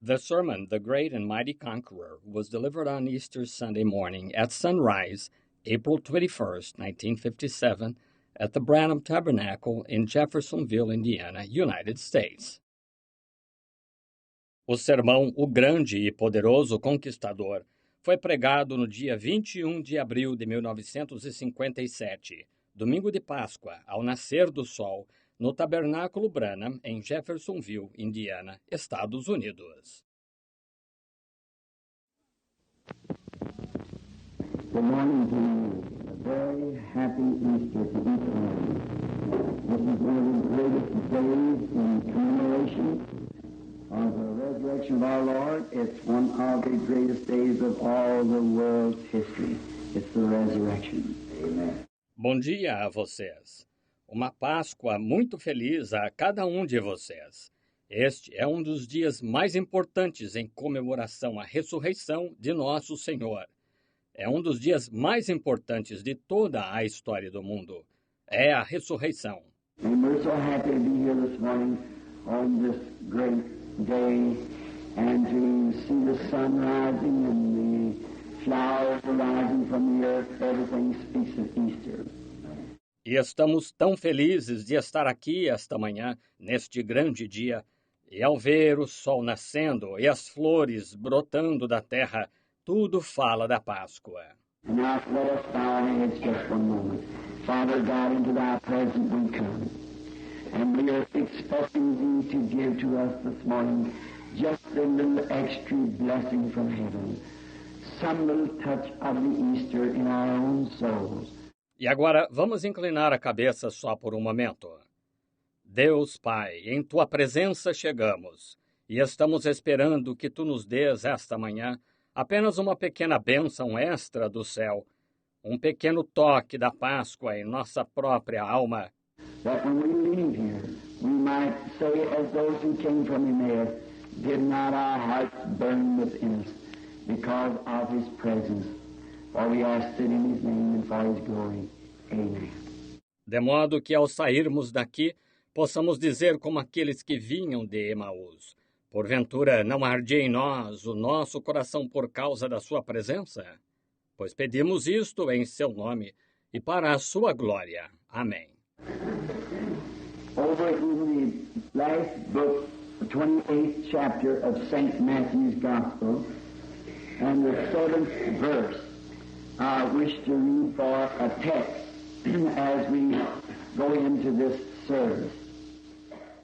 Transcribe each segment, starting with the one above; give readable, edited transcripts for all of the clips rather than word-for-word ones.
The sermon, The Great and Mighty Conqueror, was delivered on Easter Sunday morning at sunrise, April 21st, 1957, at the Branham Tabernacle in Jeffersonville, Indiana, United States. O sermão O Grande e Poderoso Conquistador foi pregado no dia 21 de abril de 1957, domingo de Páscoa, ao nascer do sol, no Tabernáculo Branham, em Jeffersonville, Indiana, Estados Unidos. Good morning to you. A very happy Easter to each one of you. This is one of the greatest days in commemoration of the resurrection of our Lord. It's one of the greatest days of all the world's history. It's the resurrection. Amen. Bom dia a vocês. Uma Páscoa muito feliz a cada um de vocês. Este é um dos dias mais importantes em comemoração à ressurreição de nosso Senhor. É um dos dias mais importantes de toda a história do mundo. É a ressurreição. And we're so happy to be here this morning on this great day and to see the sun rising and the flowers rising from the earth. Everything speaks of Easter. E estamos tão felizes de estar aqui esta manhã, neste grande dia, e ao ver o sol nascendo e as flores brotando da terra, tudo fala da Páscoa. And now let us bow our heads just one moment. Father God, into thy presence we come. And we are expecting thee to give to us this morning just a little extra blessing from heaven. Some little touch of the Easter in our own souls. E agora vamos inclinar a cabeça só por um momento. Deus Pai, em tua presença chegamos, e estamos esperando que tu nos dês esta manhã apenas uma pequena bênção extra do céu, um pequeno toque da Páscoa em nossa própria alma. That when we leave here, we might say as those who came from Emmaus, did not our hearts burn within us because of his presence? For we ask it in his name and for his glory. Amen. De modo que ao sairmos daqui, possamos dizer como aqueles que vinham de Emaús: porventura não ardia em nós o nosso coração por causa da sua presença? Pois pedimos isto em seu nome e para a sua glória. Amém. Over in the last book, the 28th chapter of St. Matthew's Gospel, and the 7th verse, I wish to read for a text as we go into this service.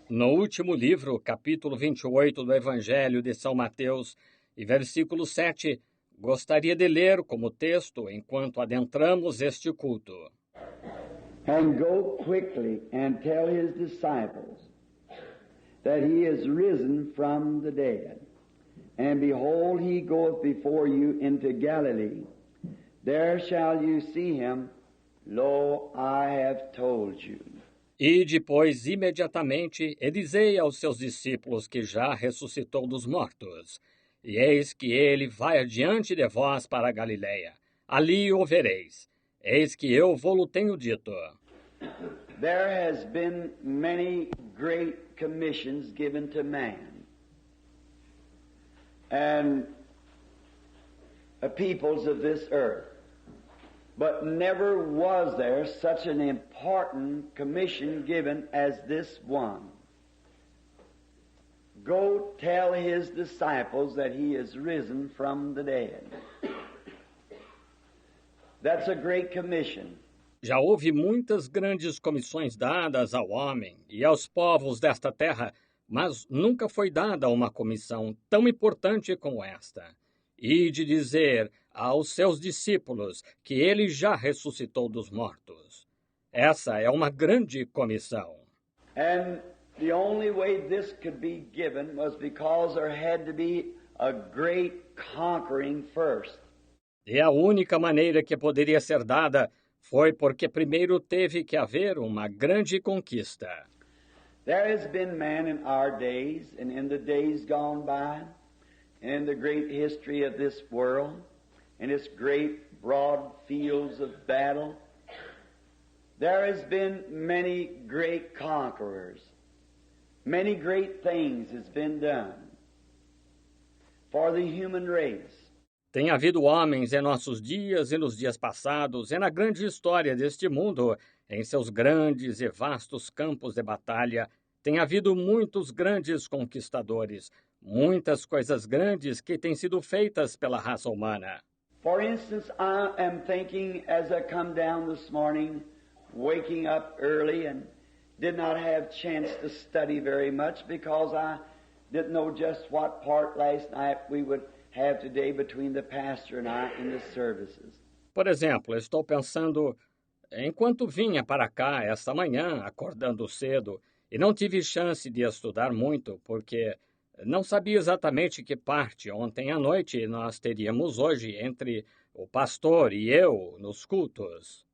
No último livro, capítulo 28 do Evangelho de São Mateus, e versículo 7, gostaria de ler como texto enquanto adentramos este culto. And go quickly and tell his disciples that he is risen from the dead. And behold, he goeth before you into Galilee. There shall you see him. Lo, I have told you. E depois, imediatamente, e dizei aos seus discípulos que já ressuscitou dos mortos. E eis que ele vai adiante de vós para a Galileia. Ali o vereis. Eis que eu vou-lo tenho dito. There has been many great commissions given to man. And peoples of this earth. But never was there such an important commission given as this one. Go tell his disciples that he is risen from the dead. That's a great commission. Já houve muitas grandes comissões dadas ao homem e aos povos desta terra, mas nunca foi dada uma comissão tão importante como esta. E de dizer aos seus discípulos que ele já ressuscitou dos mortos. Essa é uma grande comissão. And the only way this could be given was because there had to be a great conquering first. E a única maneira que poderia ser dada foi porque primeiro teve que haver uma grande conquista. There has been man in our days and in the days gone by, in the great history of this world, in its great broad fields of battle, there has been many great conquerors. Many great things has been done. for the human race. Tem havido homens em nossos dias e nos dias passados, e na grande história deste mundo, em seus grandes e vastos campos de batalha, tem havido muitos grandes conquistadores, muitas coisas grandes que têm sido feitas pela raça humana. For instance, I am thinking as I come down this morning, waking up early and did not have chance to study very much because I didn't know just what part last night we would have today between the pastor and I in the services. Por exemplo, estou pensando, enquanto vinha para cá esta manhã, acordando cedo, e não tive chance de estudar muito, porque não sabia exatamente que parte ontem à noite nós teríamos hoje entre o pastor e eu nos cultos.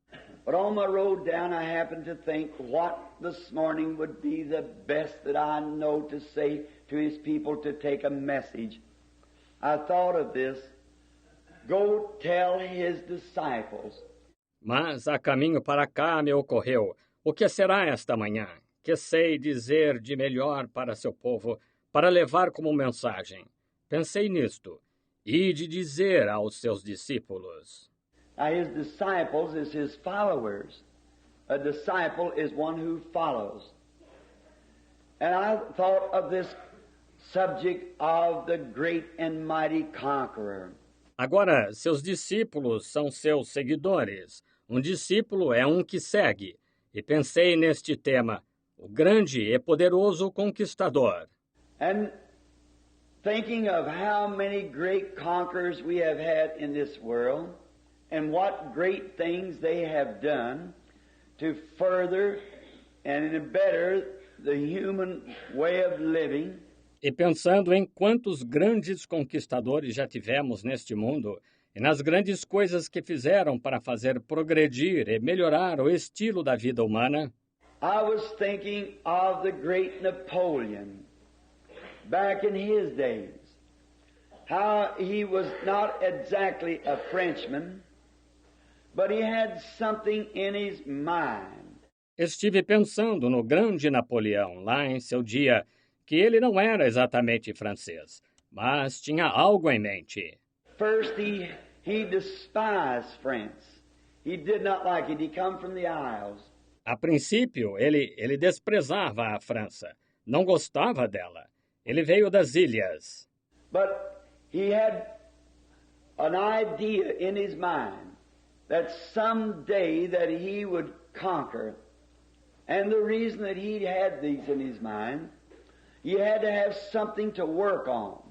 But on my road down, I happened to think what this morning would be the best that I know to say to his people to take a message. I thought of this. Go tell his disciples. Mas a caminho para cá me ocorreu, o que será esta manhã? Que sei dizer de melhor para seu povo, para levar como mensagem? Pensei nisto, e de dizer aos seus discípulos. Now, his disciples is his followers. A disciple is one who follows. And I thought of this subject of the great and mighty conqueror. Agora, seus discípulos são seus seguidores. Um discípulo é um que segue. E pensei neste tema, o grande e poderoso conquistador. And thinking of how many great conquerors we have had in this world, and what great things they have done to further and better the human way of living. E pensando em quantos grandes conquistadores já tivemos neste mundo e nas grandes coisas que fizeram para fazer progredir e melhorar o estilo da vida humana, I was thinking of the great Napoleon back in his days. How he was not exactly a Frenchman, but he had something in his mind. estive pensando no grande Napoleão lá em seu dia, que ele não era exatamente francês, mas tinha algo em mente. First, he despised France. He did not like it. He come from the Isles. A princípio, ele desprezava a França, não gostava dela. Ele veio das ilhas. But he had an idea in his mind that someday that he would conquer. And the reason that he had these in his mind, he had to have something to work on.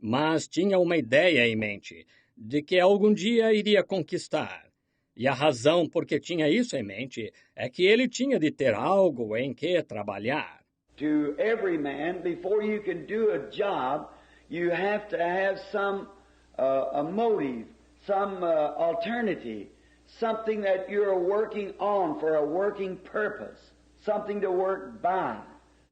Mas tinha uma ideia em mente de que algum dia iria conquistar. E a razão por que tinha isso em mente é que ele tinha de ter algo em que trabalhar. To every man, before you can do a job, you have to have some a motive, some alternative, something that you're working on for a working purpose, something to work by.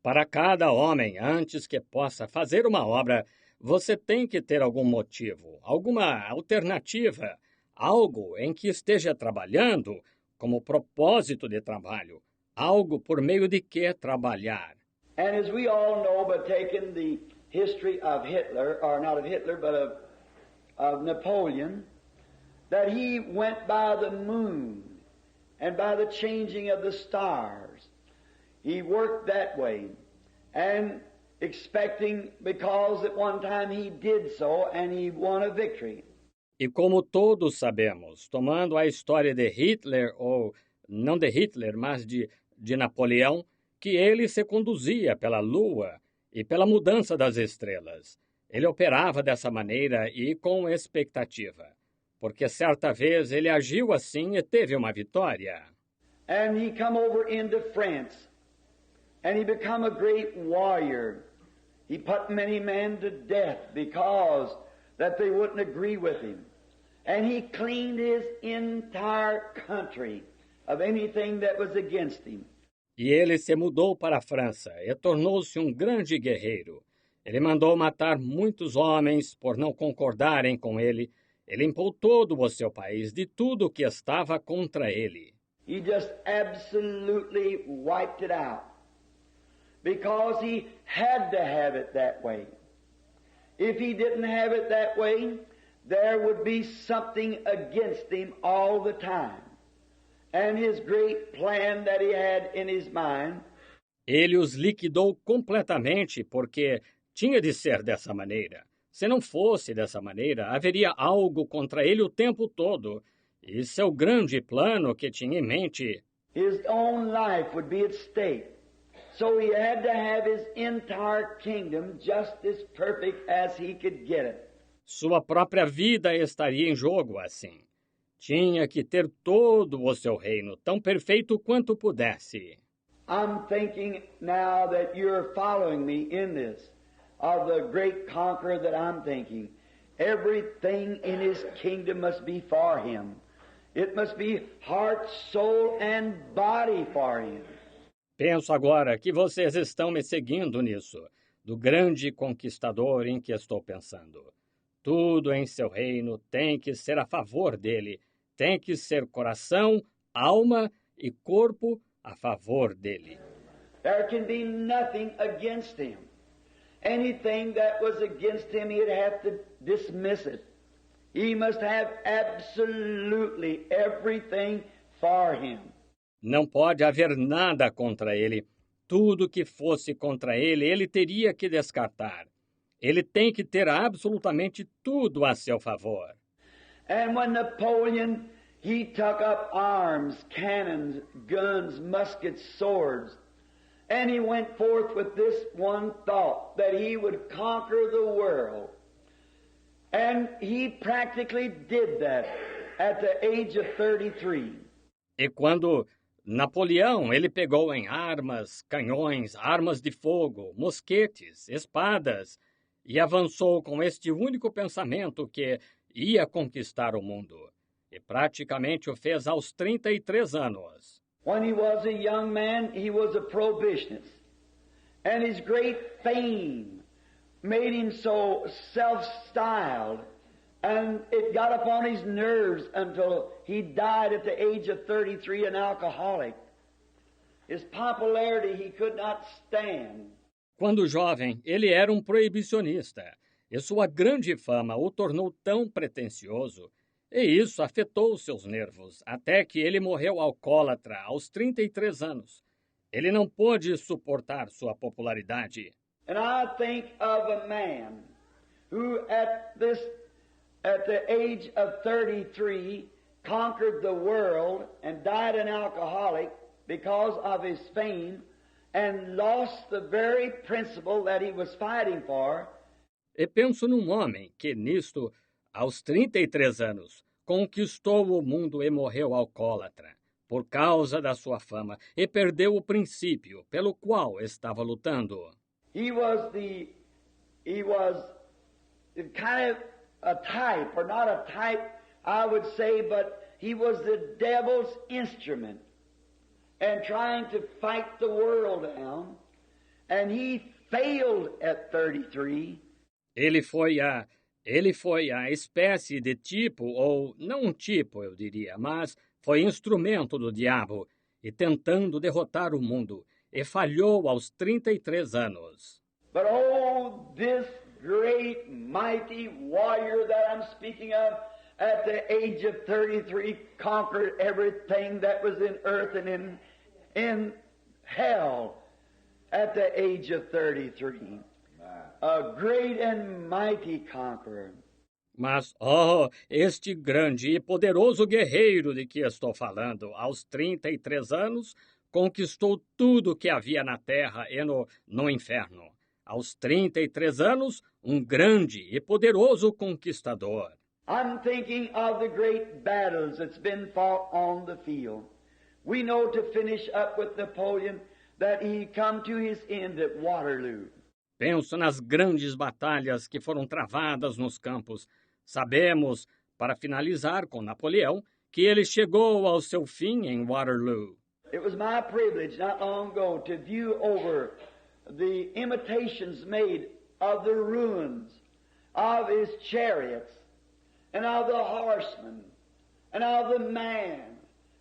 Para cada homem, antes que possa fazer uma obra, você tem que ter algum motivo, alguma alternativa, algo em que esteja trabalhando como propósito de trabalho, algo por meio de que trabalhar. And as we all know, by taking the history of Hitler, or not of Hitler, but of Napoleon, that he went by the moon and by the changing of the stars. He worked that way, and expecting, because at one time he did so, and he won a victory. E como todos sabemos, tomando a história de Hitler, ou não de Hitler, mas de Napoleão, que ele se conduzia pela lua e pela mudança das estrelas. Ele operava dessa maneira e com expectativa, porque certa vez ele agiu assim e teve uma vitória. And he come over into France, and he become a great warrior. He put many men to death because that they wouldn't agree with him. And he cleaned his entire country of anything that was against him. E ele se mudou para a França e tornou-se um grande guerreiro. Ele mandou matar muitos homens por não concordarem com ele. Ele limpou todo o seu país de tudo que estava contra ele. He just absolutely wiped it out because he had to have it that way. If he didn't have it that way, there would be something against him all the time. And his great plan that he had in his mind. Ele os liquidou completamente porque tinha de ser dessa maneira. Se não fosse dessa maneira, haveria algo contra ele o tempo todo. E seu grande plano que tinha em mente. His own life would be at stake. So he had to have his entire kingdom just as perfect as he could get it. Sua própria vida estaria em jogo assim. Tinha que ter todo o seu reino tão perfeito quanto pudesse. I'm thinking now that you're following me in this, of the great conqueror that I'm thinking. Everything in his kingdom must be for him. It must be heart, soul, and body for him. Penso agora que vocês estão me seguindo nisso, do grande conquistador em que estou pensando. Tudo em seu reino tem que ser a favor dele, tem que ser coração, alma e corpo a favor dele. There can be nothing against him. Anything that was against him, he'd have to dismiss it. He must have absolutely everything for him. Não pode haver nada contra ele. Tudo que fosse contra ele, ele teria que descartar. Ele tem que ter absolutamente tudo a seu favor. And when Napoleon, he took up arms, cannons, guns, muskets, swords, and he went forth with this one thought, that he would conquer the world. And he practically did that at the age of 33. E quando Napoleão, ele pegou em armas, canhões, armas de fogo, mosquetes, espadas, e avançou com este único pensamento que ia conquistar o mundo. E praticamente o fez aos 33 anos. When he was a young man, he was a prohibitionist. And his great fame made him so self-styled, and it got upon his nerves until he died at the age of 33, an alcoholic. His popularity he could not stand. Quando jovem, ele era um proibicionista, e sua grande fama o tornou tão pretensioso, e isso afetou seus nervos, até que ele morreu alcoólatra aos 33 anos. Ele não pôde suportar sua popularidade. And I think of a man who at the age of 33 conquered the world and died an alcoholic because of his fame and lost the very principle that he was fighting for. E penso num homem que, nisto, aos 33 anos, conquistou o mundo e morreu alcoólatra, por causa da sua fama, e perdeu o princípio pelo qual estava lutando. He was kind of a type, or not a type, I would say, but he was the devil's instrument and trying to fight the world down, and he failed at 33. Ele foi a espécie de tipo, ou não um tipo, eu diria, mas foi instrumento do diabo, e tentando derrotar o mundo, e falhou aos 33 anos. But oh, this great, mighty warrior that I'm speaking of, at the age of 33, conquered everything that was in earth and in hell at the age of 33. A great and mighty conqueror. Mas, este grande e poderoso guerreiro de que estou falando, aos 33 anos, conquistou tudo que havia na terra e no inferno. Aos 33 anos, um grande e poderoso conquistador. I'm thinking of the great battles that's been fought on the field. We know, to finish up with Napoleon, that he come to his end at Waterloo. Penso nas grandes batalhas que foram travadas nos campos. Sabemos, para finalizar com Napoleão, que ele chegou ao seu fim em Waterloo. It was my privilege not long ago to view over the imitations made of the ruins of his chariots and of the horsemen and of the man,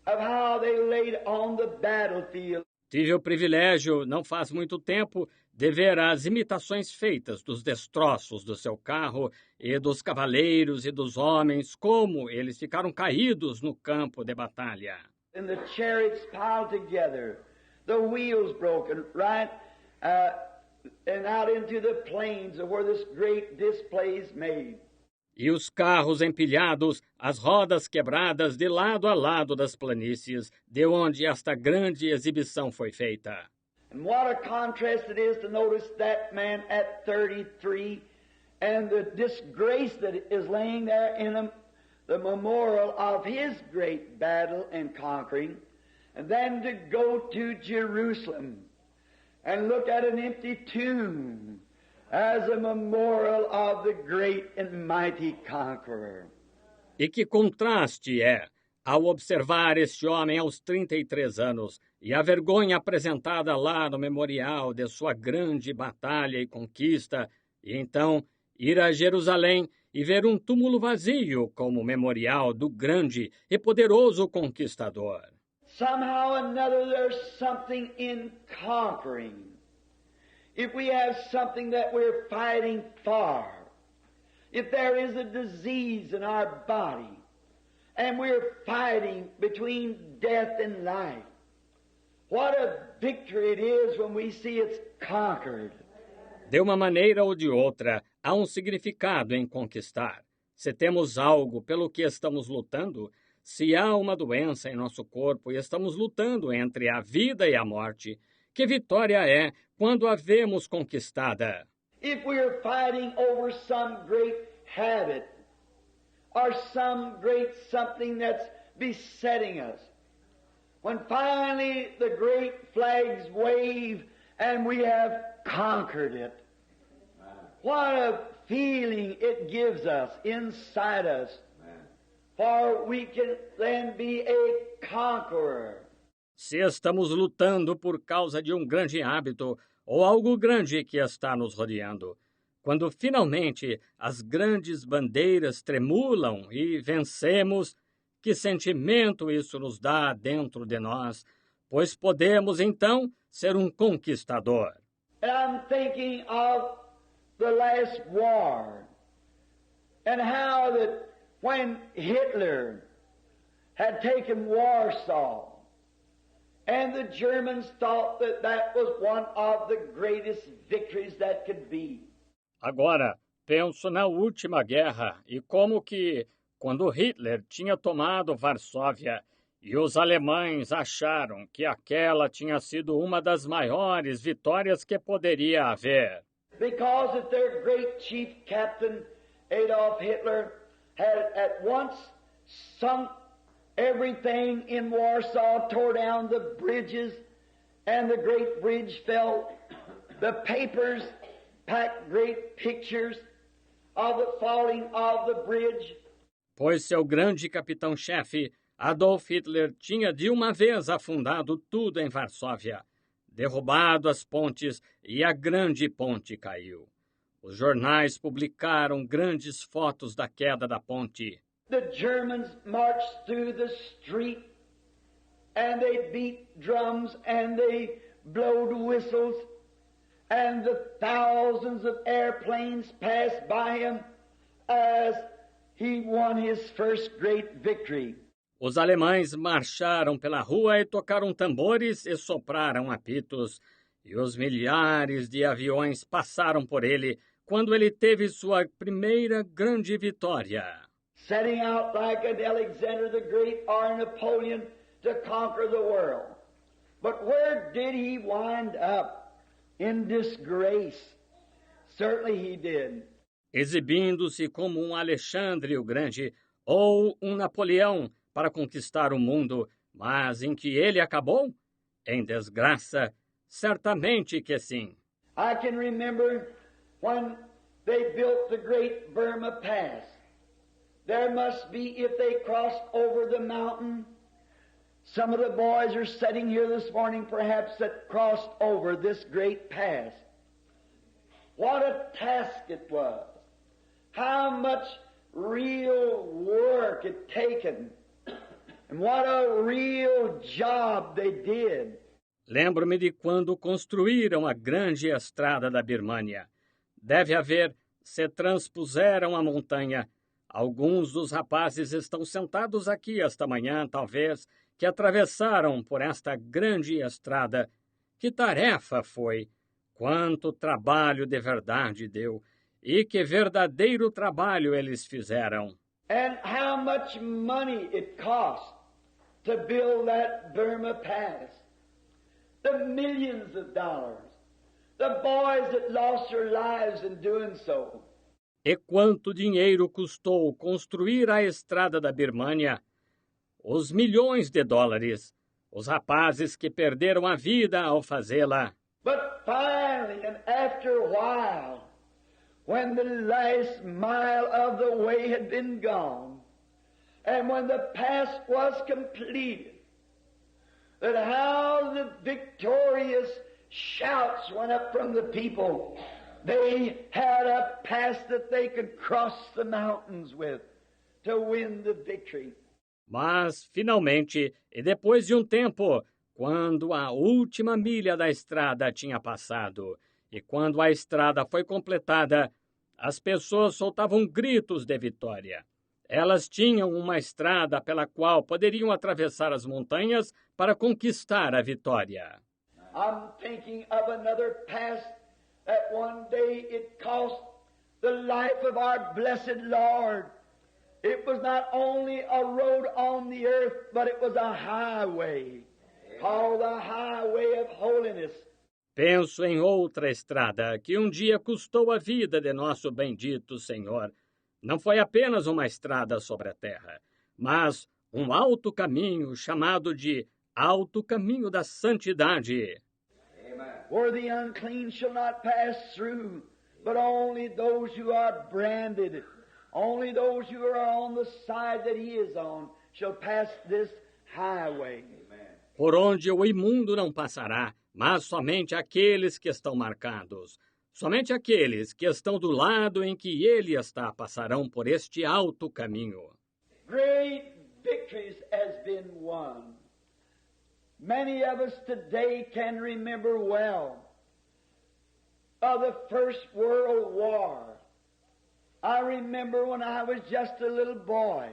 of how they laid on the battlefield. Tive o privilégio, não faz muito tempo, de ver as imitações feitas dos destroços do seu carro e dos cavaleiros e dos homens, como eles ficaram caídos no campo de batalha. And the chariots piled together, the wheels broken, right, and out into the plains where this great display is made. E os carros empilhados, as rodas quebradas de lado a lado das planícies, de onde esta grande exibição foi feita. And what a contrast it is to notice that man at 33 and the disgrace that is laying there in him, the memorial of his great battle and conquering, and then to go to Jerusalem and look at an empty tomb as a memorial of the great and mighty conqueror. E que contraste é, ao observar este homem aos 33 anos e a vergonha apresentada lá no memorial de sua grande batalha e conquista, e então ir a Jerusalém e ver um túmulo vazio como memorial do grande e poderoso conquistador. Somehow or another there's something in conquering. If we have something that we're fighting for, if there is a disease in our body, and we're fighting between death and life, what a victory it is when we see it's conquered. De uma maneira ou de outra, há um significado em conquistar. Se temos algo pelo que estamos lutando, se há uma doença em nosso corpo e estamos lutando entre a vida e a morte, que vitória é quando a vemos conquistada? If we're fighting over some great habit, or some great something that's besetting us, when finally the great flags wave and we have conquered it, what a feeling it gives us inside us, for we can then be a conqueror. Se estamos lutando por causa de um grande hábito ou algo grande que está nos rodeando, quando finalmente as grandes bandeiras tremulam e vencemos, que sentimento isso nos dá dentro de nós, pois podemos então ser um conquistador. And I'm thinking of the last war and how that when Hitler had taken Warsaw, and the Germans thought that that was one of the greatest victories that could be. Agora, penso na última guerra e como que, quando Hitler tinha tomado Varsóvia e os alemães acharam que aquela tinha sido uma das maiores vitórias que poderia haver. Because that their great chief captain, Adolf Hitler, had at once sunk everything in Warsaw, tore down the bridges, and the great bridge fell. The papers packed great pictures of the falling of the bridge. Pois seu grande capitão-chefe, Adolf Hitler, tinha de uma vez afundado tudo em Varsóvia, derrubado as pontes e a grande ponte caiu. Os jornais publicaram grandes fotos da queda da ponte. The Germans marched through the street and they beat drums and they blowed whistles and the thousands of airplanes passed by him as he won his first great victory. Os alemães marcharam pela rua e tocaram tambores e sopraram apitos, e os milhares de aviões passaram por ele quando ele teve sua primeira grande vitória. Setting out like an Alexander the Great or Napoleon to conquer the world. But where did he wind up? In disgrace. Certainly he did. Exibindo-se como um Alexandre o Grande ou um Napoleão para conquistar o mundo, mas em que ele acabou? Em desgraça, certamente que sim. I can remember when they built the great Burma Pass. There must be, if they crossed over the mountain, some of the boys are sitting here this morning perhaps that crossed over this great pass. What a task it was. How much real work it taken. And what a real job they did. Lembro-me de quando construíram a grande estrada da Birmânia. Deve haver, se transpuseram a montanha. Alguns dos rapazes estão sentados aqui esta manhã, talvez, que atravessaram por esta grande estrada. Que tarefa foi! Quanto trabalho de verdade deu! E que verdadeiro trabalho eles fizeram! And how much money it cost to build that Burma Pass. The millions of dollars. The boys that lost their lives in doing so. E quanto dinheiro custou construir a estrada da Birmânia? Os milhões de dólares. Os rapazes que perderam a vida ao fazê-la. But finally, and after a while, when the last mile of the way had been gone, and when the pass was completed, that how the victorious shouts went up from the people. They had a pass that they could cross the mountains with to win the victory. Mas, finalmente, e depois de um tempo, quando a última milha da estrada tinha passado e quando a estrada foi completada, as pessoas soltavam gritos de vitória. Elas tinham uma estrada pela qual poderiam atravessar as montanhas para conquistar a vitória. I'm thinking of another pass that one day it cost the life of our blessed Lord. It was not only a road on the earth, but it was a highway, called the Highway of Holiness. Penso em outra estrada que um dia custou a vida de nosso bendito Senhor. Não foi apenas uma estrada sobre a terra, mas um alto caminho chamado de Alto Caminho da Santidade. Where the unclean shall not pass through, but only those who are branded, only those who are on the side that he is on, shall pass this highway. Por onde o imundo não passará, mas somente aqueles que estão marcados. Somente aqueles que estão do lado em que ele está passarão por este alto caminho. Great victories has been won. Many of us today can remember well of the First World War. I remember when I was just a little boy,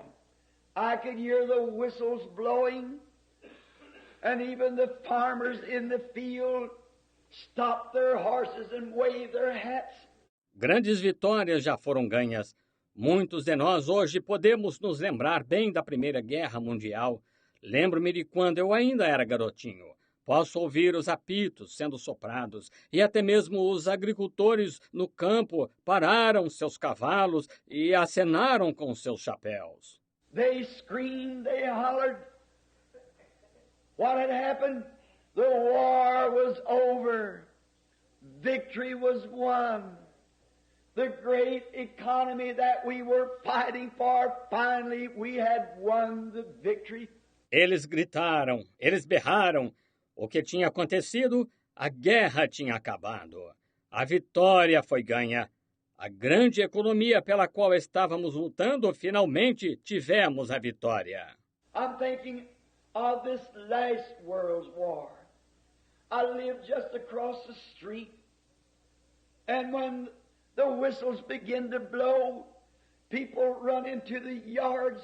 I could hear the whistles blowing, and even the farmers in the field stopped their horses and waved their hats. Grandes vitórias já foram ganhas. Muitos de nós hoje podemos nos lembrar bem da Primeira Guerra Mundial. Lembro-me de quando eu ainda era garotinho. Posso ouvir os apitos sendo soprados e até mesmo os agricultores no campo pararam seus cavalos e acenaram com seus chapéus. They screamed, they hollered. What had happened? The war was over. Victory was won. The great economy that we were fighting for, finally we had won the victory. Eles gritaram, eles berraram. O que tinha acontecido? A guerra tinha acabado. A vitória foi ganha. A grande economia pela qual estávamos lutando, finalmente tivemos a vitória. I'm thinking of this last World War. I lived just across the street. And when the whistles begin to blow, people run into the yards,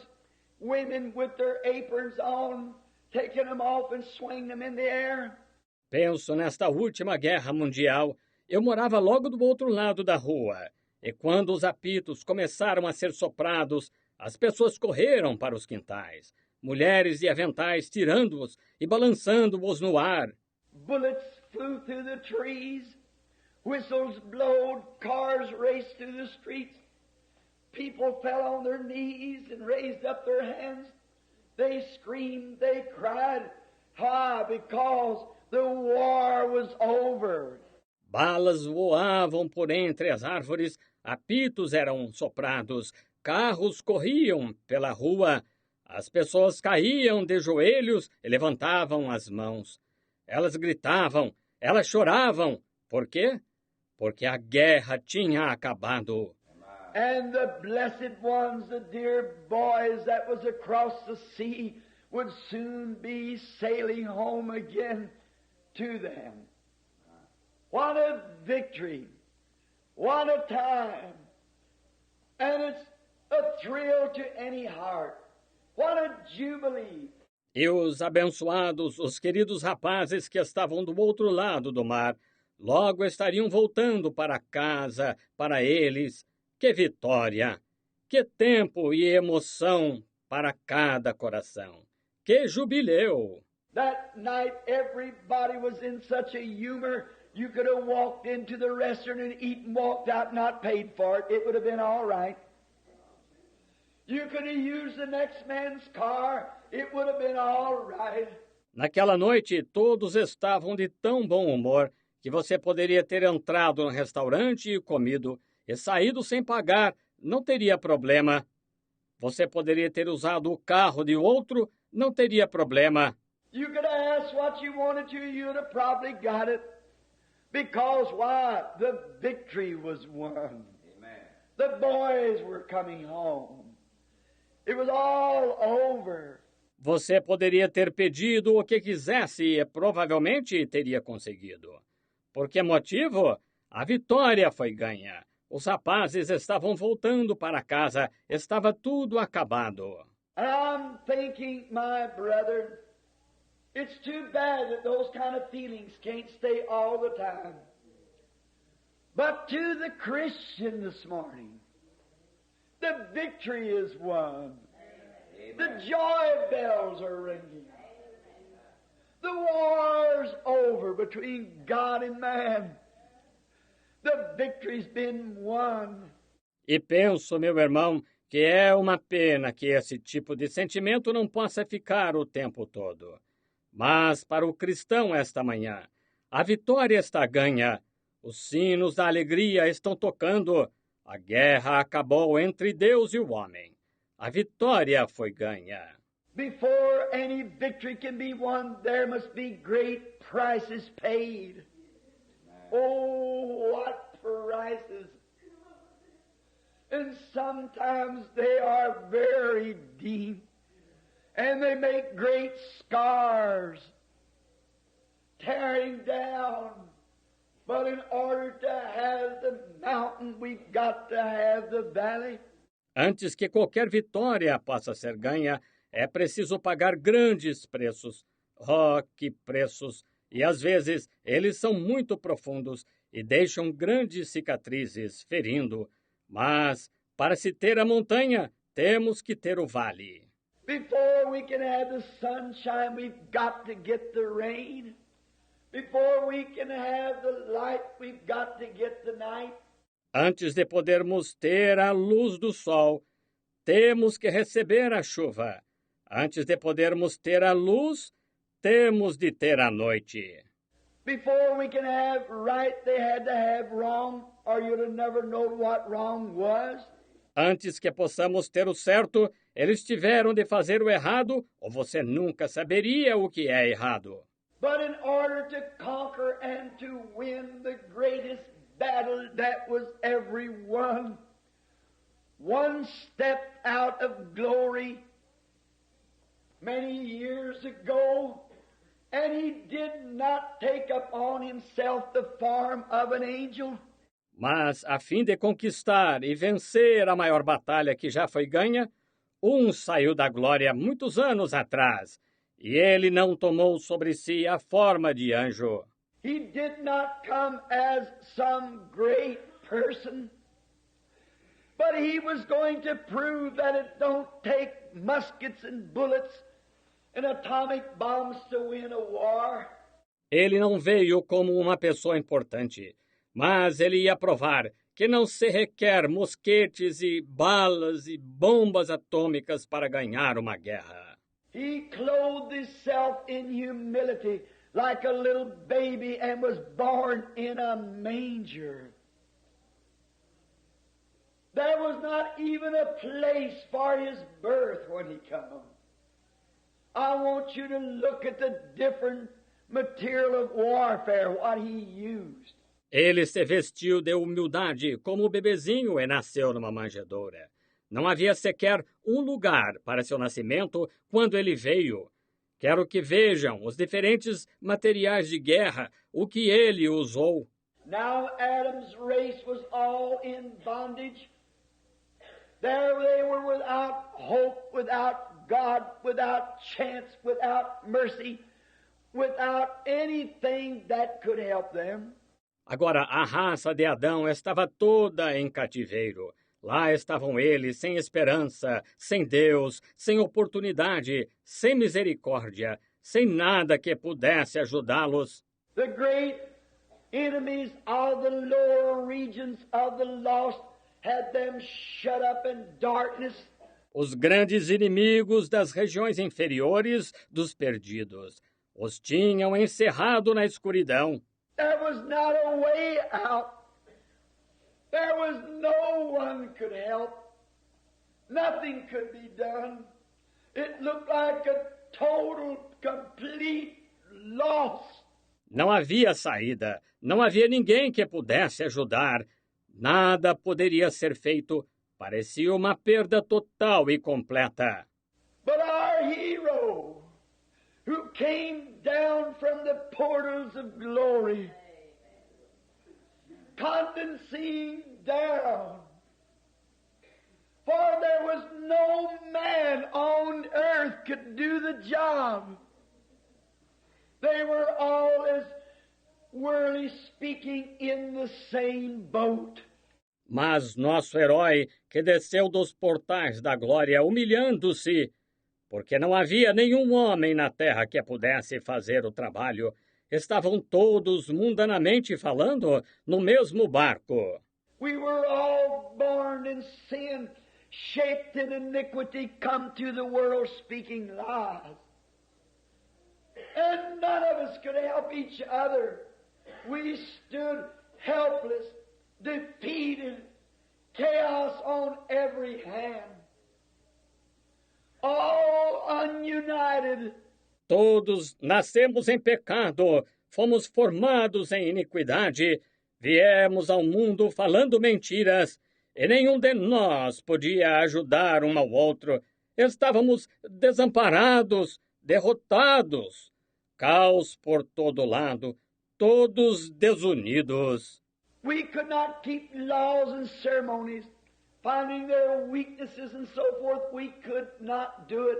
women with their aprons on, taking them off and swinging them in the air. Penso nesta última guerra mundial. Eu morava logo do outro lado da rua. E quando os apitos começaram a ser soprados, as pessoas correram para os quintais. Mulheres de aventais tirando-os e balançando-os no ar. Bullets flew through the trees. Whistles blowed. Cars raced through the streets. People fell on their knees and raised up their hands. They screamed, they cried. Why? Because the war was over. Balas voavam por entre as árvores, apitos eram soprados, carros corriam pela rua, as pessoas caíam de joelhos e levantavam as mãos. Elas gritavam, elas choravam. Por quê? Porque a guerra tinha acabado. And the blessed ones, the dear boys that was across the sea, would soon be sailing home again to them. What a victory! What a time! And it's a thrill to any heart. What a jubilee! E os abençoados, os queridos rapazes que estavam do outro lado do mar, logo estariam voltando para casa, para eles. Que vitória! Que tempo e emoção para cada coração! Que jubileu! That night everybody was in such a humor, you could have walked into the restaurant and eaten, walked out, not paid for it. It would have been all right. You could have used the next man's car. It would have been all right. Naquela noite, todos estavam de tão bom humor que você poderia ter entrado no restaurante e comido e saído sem pagar, não teria problema. Você poderia ter usado o carro de outro, não teria problema. You could have asked what you wanted to, you'd have probably got it. Because why? The victory was won. Amen. The boys were coming home. It was all over. Você poderia ter pedido o que quisesse e provavelmente teria conseguido. Por que motivo? A vitória foi ganha. Os rapazes estavam voltando para casa. Estava tudo acabado. And I'm thinking, my brother, it's too bad that those kind of feelings can't stay all the time. But to the Christian this morning, the victory is won. Amen. The joy bells are ringing. The war's over between God and man. The victory's been won. E penso, meu irmão, que é uma pena que esse tipo de sentimento não possa ficar o tempo todo. Mas para o cristão esta manhã, a vitória está ganha. Os sinos da alegria estão tocando. A guerra acabou entre Deus e o homem. A vitória foi ganha. Before any victory can be won, there must be great prices paid. Oh, what prices! And sometimes they are very deep. And they make great scars, tearing down. But in order to have the mountain, we've got to have the valley. Antes que qualquer vitória possa ser ganha, é preciso pagar grandes preços. Oh, que preços! E às vezes eles são muito profundos e deixam grandes cicatrizes, ferindo. Mas, para se ter a montanha, temos que ter o vale. Before we can have the sunshine, we've got to get the rain. Before we can have the light, we've got to get the night. Antes de podermos ter a luz do sol, temos que receber a chuva. Antes de podermos ter a luz, temos de ter a noite. Before we can have right, they had to have wrong, or you'd have never known what wrong was. Antes que possamos ter o certo, eles tiveram de fazer o errado, ou você nunca saberia o que é errado. But in order to conquer and to win the greatest battle that was ever won, one stepped out of glory many years ago, and he did not take upon himself the form of an angel. Mas, a fim de conquistar e vencer a maior batalha que já foi ganha, saiu da glória muitos anos atrás, e ele não tomou sobre si a forma de anjo. He did not come as some great person, but he was going to prove that it don't take muskets and bullets and atomic bombs to win a war. Ele não veio como uma pessoa importante, mas ele ia provar que não se requer mosquetes e balas e bombas atômicas para ganhar uma guerra. He clothed himself in humility like a little baby and was born in a manger. There was not even a place for his birth when he came. I want you to look at the different material of warfare, what he used. Ele se vestiu de humildade como o bebezinho e nasceu numa manjedoura. Não havia sequer um lugar para seu nascimento quando ele veio. Quero que vejam os diferentes materiais de guerra, o que ele usou. Now Adam's race was all in bondage. There they were without hope, without God, without chance, without mercy, without anything that could help them. Agora, a raça de Adão estava toda em cativeiro. Lá estavam eles, sem esperança, sem Deus, sem oportunidade, sem misericórdia, sem nada que pudesse ajudá-los. The great enemies of the lower regions of the lost had them shut up in darkness. Os grandes inimigos das regiões inferiores dos perdidos os tinham encerrado na escuridão. There was not a way out. There was no one could help. Nothing could be done. It looked like a total, complete loss. Não havia saída, não havia ninguém que pudesse ajudar. Nada poderia ser feito. Parecia uma perda total e completa. But our hero, who came down from the portals of glory, condescending down, for there was no man on earth could do the job. They were all, as worldly speaking, in the same boat. Mas nosso herói, que desceu dos portais da glória humilhando-se, porque não havia nenhum homem na terra que pudesse fazer o trabalho, estavam todos, mundanamente falando, no mesmo barco. We were all born in sin, shaped in iniquity, come to the world speaking lies. And none of us could help each other. We stood helpless, defeated, chaos on every hand, all ununited. Todos nascemos em pecado, fomos formados em iniquidade, viemos ao mundo falando mentiras, e nenhum de nós podia ajudar um ao outro. Estávamos desamparados, derrotados, caos por todo lado, todos desunidos. We could not keep laws and ceremonies, finding their weaknesses and so forth. We could not do it.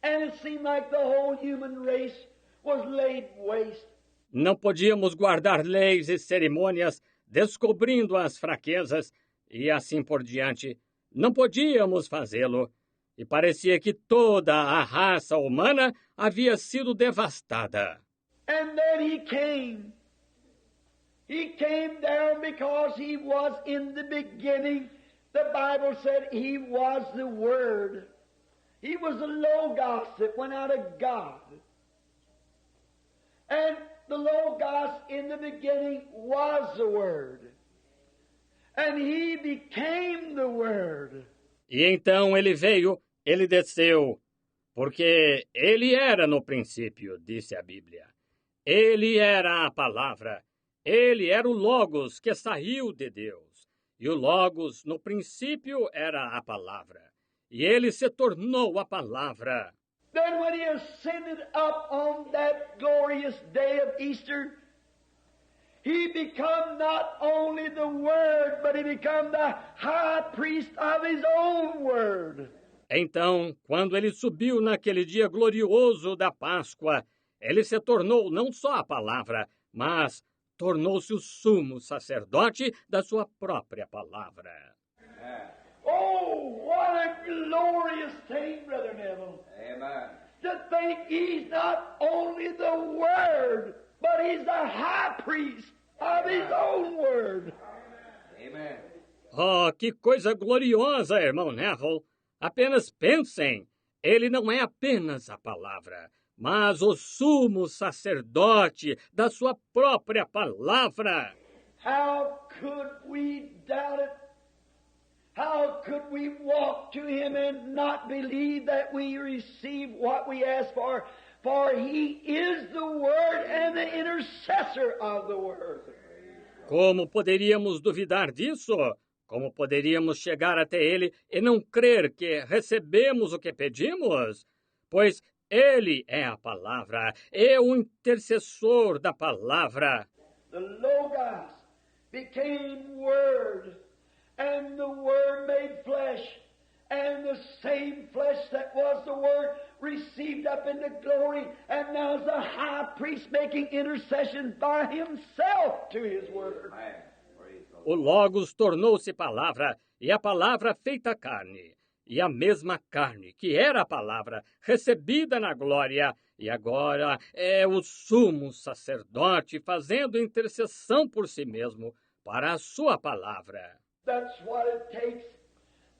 And it seemed like the whole human race was laid waste. Não podíamos guardar leis e cerimônias, descobrindo as fraquezas e assim por diante. Não podíamos fazê-lo. E parecia que toda a raça humana havia sido devastada. And then he came. He came down because he was in the beginning. The Bible said he was the Word. He was the Logos that went out of God. And the Logos in the beginning was the Word. And he became the Word. E então ele veio, ele desceu, porque ele era no princípio, disse a Bíblia. Ele era a palavra. Ele era o Logos que saiu de Deus. E o Logos, no princípio, era a palavra. E ele se tornou a palavra. Then when he ascended up on that glorious day of Easter, he become not only the Word, but he become the high priest of his own Word. Então, quando ele subiu naquele dia glorioso da Páscoa, ele se tornou não só a palavra, mas tornou-se o sumo sacerdote da sua própria palavra. Oh, what a glorious thing, Brother Neville. Amen. To think he's not only the Word, but he's the high priest of his own Word. Amen. Oh, que coisa gloriosa, irmão Neville! Apenas pensem, ele não é apenas a palavra, mas o sumo sacerdote da sua própria palavra. How could we doubt it? How could we walk to him and not believe that we receive what we ask for? For he is the Word and the intercessor of the Word. Como poderíamos duvidar disso? Como poderíamos chegar até ele e não crer que recebemos o que pedimos? Pois Ele é a palavra, é o intercessor da palavra. The Logos became Word, and the Word made flesh, and the same flesh that was the Word received up into glory, and now is the high priest making intercession by himself to his Word. O Logos tornou-se palavra, e a palavra feita carne. E a mesma carne, que era a palavra, recebida na glória, e agora é o sumo sacerdote fazendo intercessão por si mesmo para a sua palavra. That's what it takes.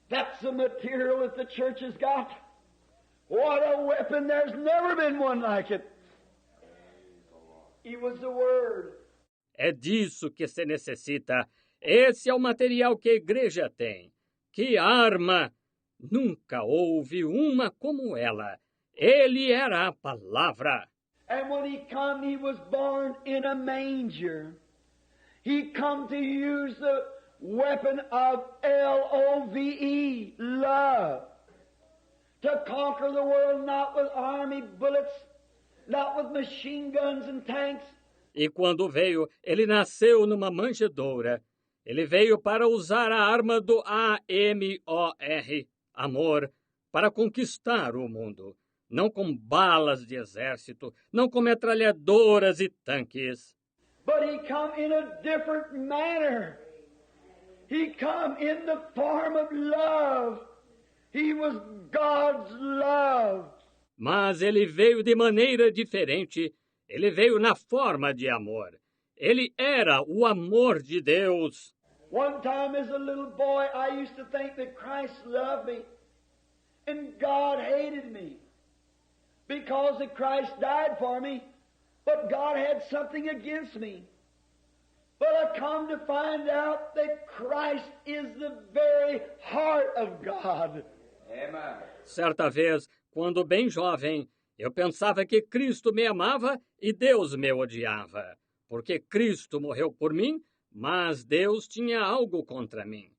That's the material that the church has got. What a weapon! There's never been one like it. He was the Word. É disso que se necessita. Esse é o material que a igreja tem. Que arma! Nunca houve uma como ela. Ele era a palavra. And when he come, he was born in a manger. He come to use the weapon of L-O-V-E, love, to conquer the world not with army bullets, not with machine guns and tanks. E quando veio, ele nasceu numa manjedoura. Ele veio para usar a arma do A-M-O-R, amor, para conquistar o mundo. Não com balas de exército, não com metralhadoras e tanques. But he come in a different manner. He come in the form of love. He was God's love. Mas ele veio de maneira diferente. Ele veio na forma de amor. Ele era o amor de Deus. One time as a little boy, I used to think that Christ loved me and God hated me because that Christ died for me, but God had something against me. But I come to find out that Christ is the very heart of God. Amen. Certa vez, quando bem jovem, eu pensava que Cristo me amava e Deus me odiava, porque Cristo morreu por mim, mas Deus tinha algo contra mim.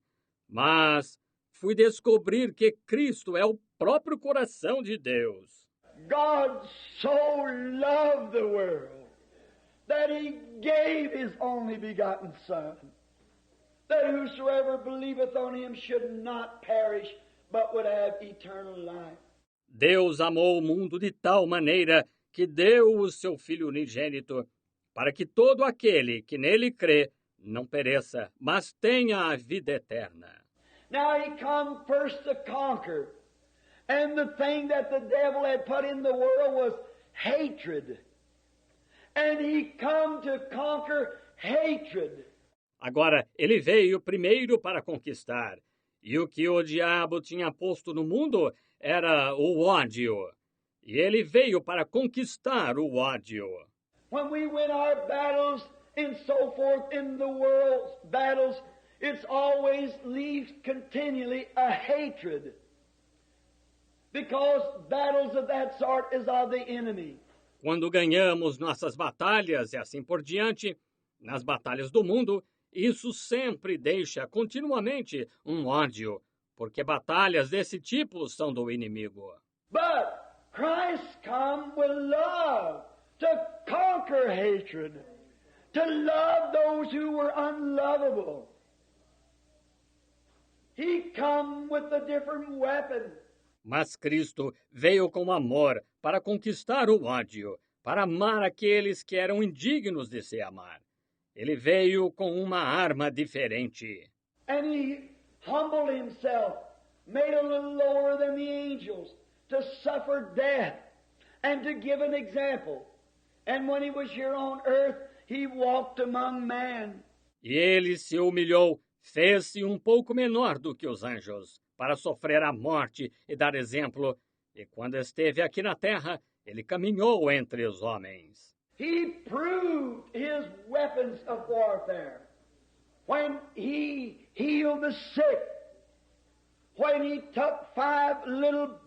Mas fui descobrir que Cristo é o próprio coração de Deus. God so loved the world that He gave His only begotten Son, that whosoever believeth on Him should not perish, but would have eternal life. Deus amou o mundo de tal maneira que deu o seu Filho unigênito, para que todo aquele que nele crê não pereça, mas tenha a vida eterna. Now He come first to conquer, and the thing that the devil had put in the world was hatred. And He come to conquer hatred. Agora, ele veio primeiro para conquistar, e o que o diabo tinha posto no mundo era o ódio. E ele veio para conquistar o ódio. When we win our battles and so forth in the world's battles, it's always leaves continually a hatred. Because battles of that sort is of the enemy. Quando ganhamos nossas batalhas e assim por diante, nas batalhas do mundo, isso sempre deixa continuamente um ódio, porque batalhas desse tipo são do inimigo. But Christ come with love to conquer hatred, to love those who were unlovable. He come with a different weapon. Mas Cristo veio com amor para conquistar o ódio, para amar aqueles que eram indignos de se amar. Ele veio com uma arma diferente. And He humbled Himself, made a little lower than the angels, to suffer death and to give an example. And when He was here on earth, He walked among men. E ele se humilhou, fez-se um pouco menor do que os anjos, para sofrer a morte e dar exemplo. E quando esteve aqui na terra, ele caminhou entre os homens. He proved His weapons of warfare. When He healed the sick, when He took 5 little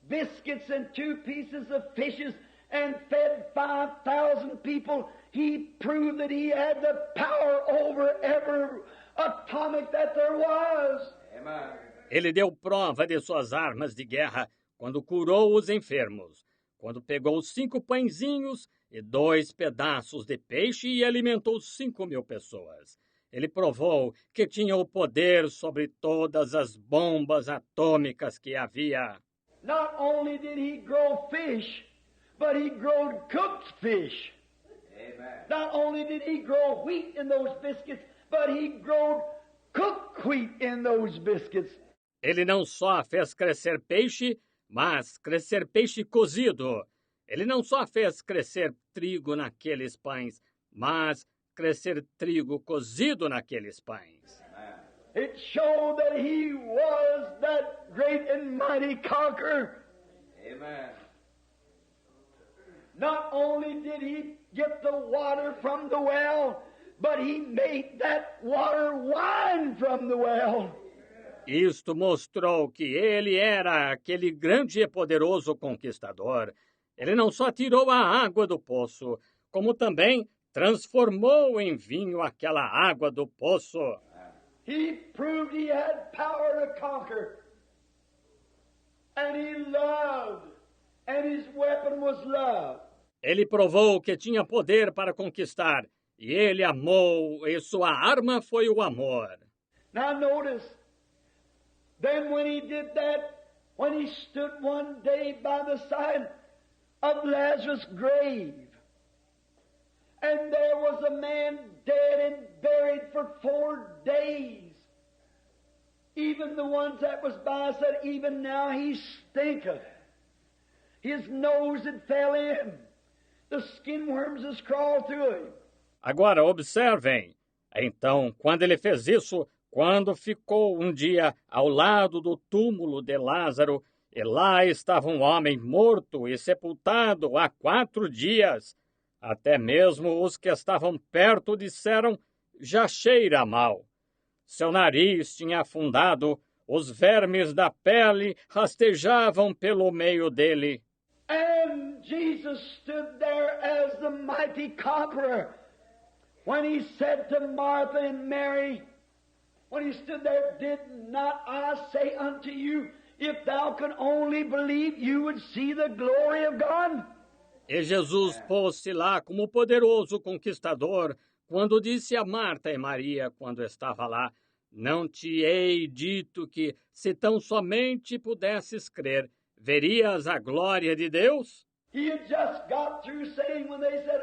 biscuits and 2 pieces of fishes and fed 5,000 people, He proved that He had the power over every atomic that there was. Amen. Ele deu prova de suas armas de guerra quando curou os enfermos, quando pegou 5 pãezinhos e 2 pedaços de peixe e alimentou 5.000 pessoas. Ele provou que tinha o poder sobre todas as bombas atômicas que havia. Not only did he grow fish, but he growed cooked fish. Amen. Not only did he grow wheat in those biscuits, but he growed cooked wheat in those biscuits. Ele não só fez crescer peixe, mas crescer peixe cozido. Ele não só fez crescer trigo naqueles pães, mas crescer trigo cozido naqueles pães. It showed that he was that great and mighty conqueror. Amen. Not only did he get the water from the well, but he made that water wine from the well. Isto mostrou que ele era aquele grande e poderoso conquistador. Ele não só tirou a água do poço, como também transformou em vinho aquela água do poço. He proved he had power to conquer. And he loved. And his weapon was love. Ele provou que tinha poder para conquistar. E ele amou, e sua arma foi o amor. Now notice, then when he did that, when he stood one day by the side of Lazarus' grave, and there was a man dead and buried for 4 days. Even the ones that was by said, even now he stinketh. His nose had fell in. The skin worms has crawled through him. Agora, observem. Então, quando ele fez isso, quando ficou um dia ao lado do túmulo de Lázaro, e lá estava um homem morto e sepultado há 4 dias, até mesmo os que estavam perto disseram, já cheira mal. Seu nariz tinha afundado, os vermes da pele rastejavam pelo meio dele. And Jesus stood there as the mighty conqueror. When he said to Martha and Mary, when he stood there, did not I say unto you, if thou could only believe, you would see the glory of God? E Jesus pôs-se lá como poderoso conquistador, quando disse a Marta e Maria, quando estava lá, não te hei dito que, se tão somente pudesses crer, verias a glória de Deus? He had just got through saying when they said,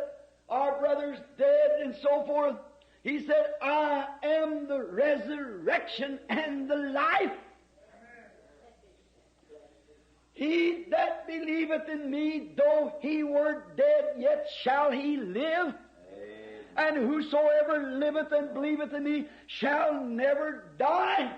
our brother's dead and so forth, he said, I am the resurrection and the life. He that believeth in me, though he were dead, yet shall he live. And whosoever liveth and believeth in me shall never die.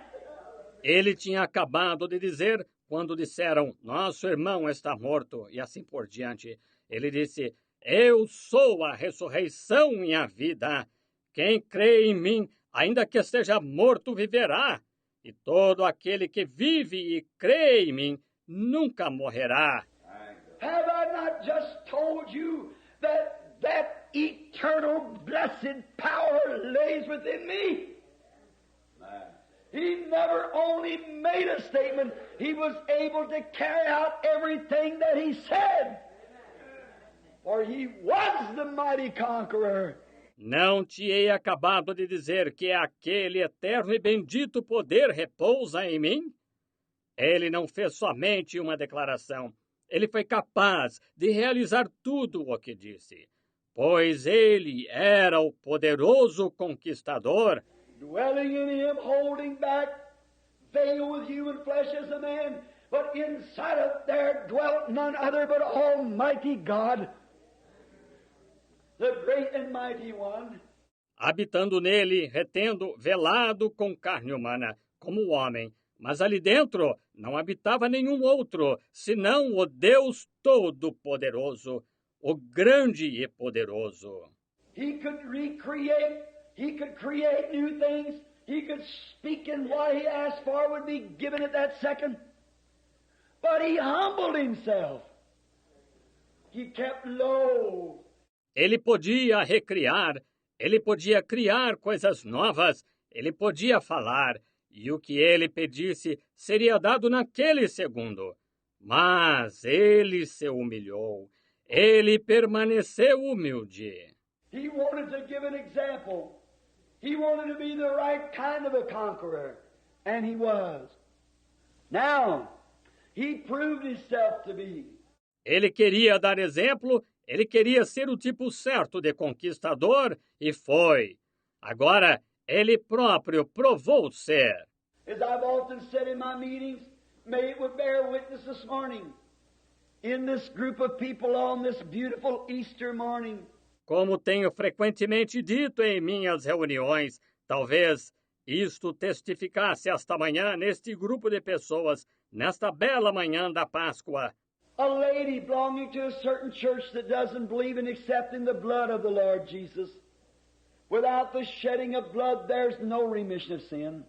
Ele tinha acabado de dizer, quando disseram, nosso irmão está morto, e assim por diante. Ele disse, eu sou a ressurreição e a vida. Quem crê em mim, ainda que esteja morto, viverá. E todo aquele que vive e crê em mim, nunca morrerá. Have I not just told you that eternal blessed power lays within me? He never only made a statement, he was able to carry out everything that he said. For he was the mighty conqueror. Não te hei acabado de dizer que aquele eterno e bendito poder repousa em mim? Ele não fez somente uma declaração. Ele foi capaz de realizar tudo o que disse, pois ele era o poderoso conquistador. Dwelling in him, holding back, veiled with human flesh as a man, but inside of there dwelt none other but Almighty God, the great and mighty one. Habitando nele, retendo, velado com carne humana, como homem, mas ali dentro não habitava nenhum outro, senão o Deus Todo-Poderoso, o grande e poderoso. He could recreate, he could create new things, he could speak and what he asked for would be given at that second. But he humbled himself. He kept low. Ele podia recriar, ele podia criar coisas novas, ele podia falar, e o que ele pedisse seria dado naquele segundo. Mas ele se humilhou, ele permaneceu humilde. He wanted to give an example. He wanted to be the right kind of a conqueror, and he was. Now, he proved himself to be. Ele queria dar exemplo, ele queria ser o tipo certo de conquistador, e foi. Agora, ele próprio provou ser. As I've often said in my meetings, may it would bear witness this morning, in this group of people on this beautiful Easter morning. Como tenho frequentemente dito em minhas reuniões, talvez isto testificasse esta manhã neste grupo de pessoas, nesta bela manhã da Páscoa. A lady belonging to a certain church that doesn't believe in accepting the blood of the Lord Jesus. Without the shedding of blood, there's no remission of sin.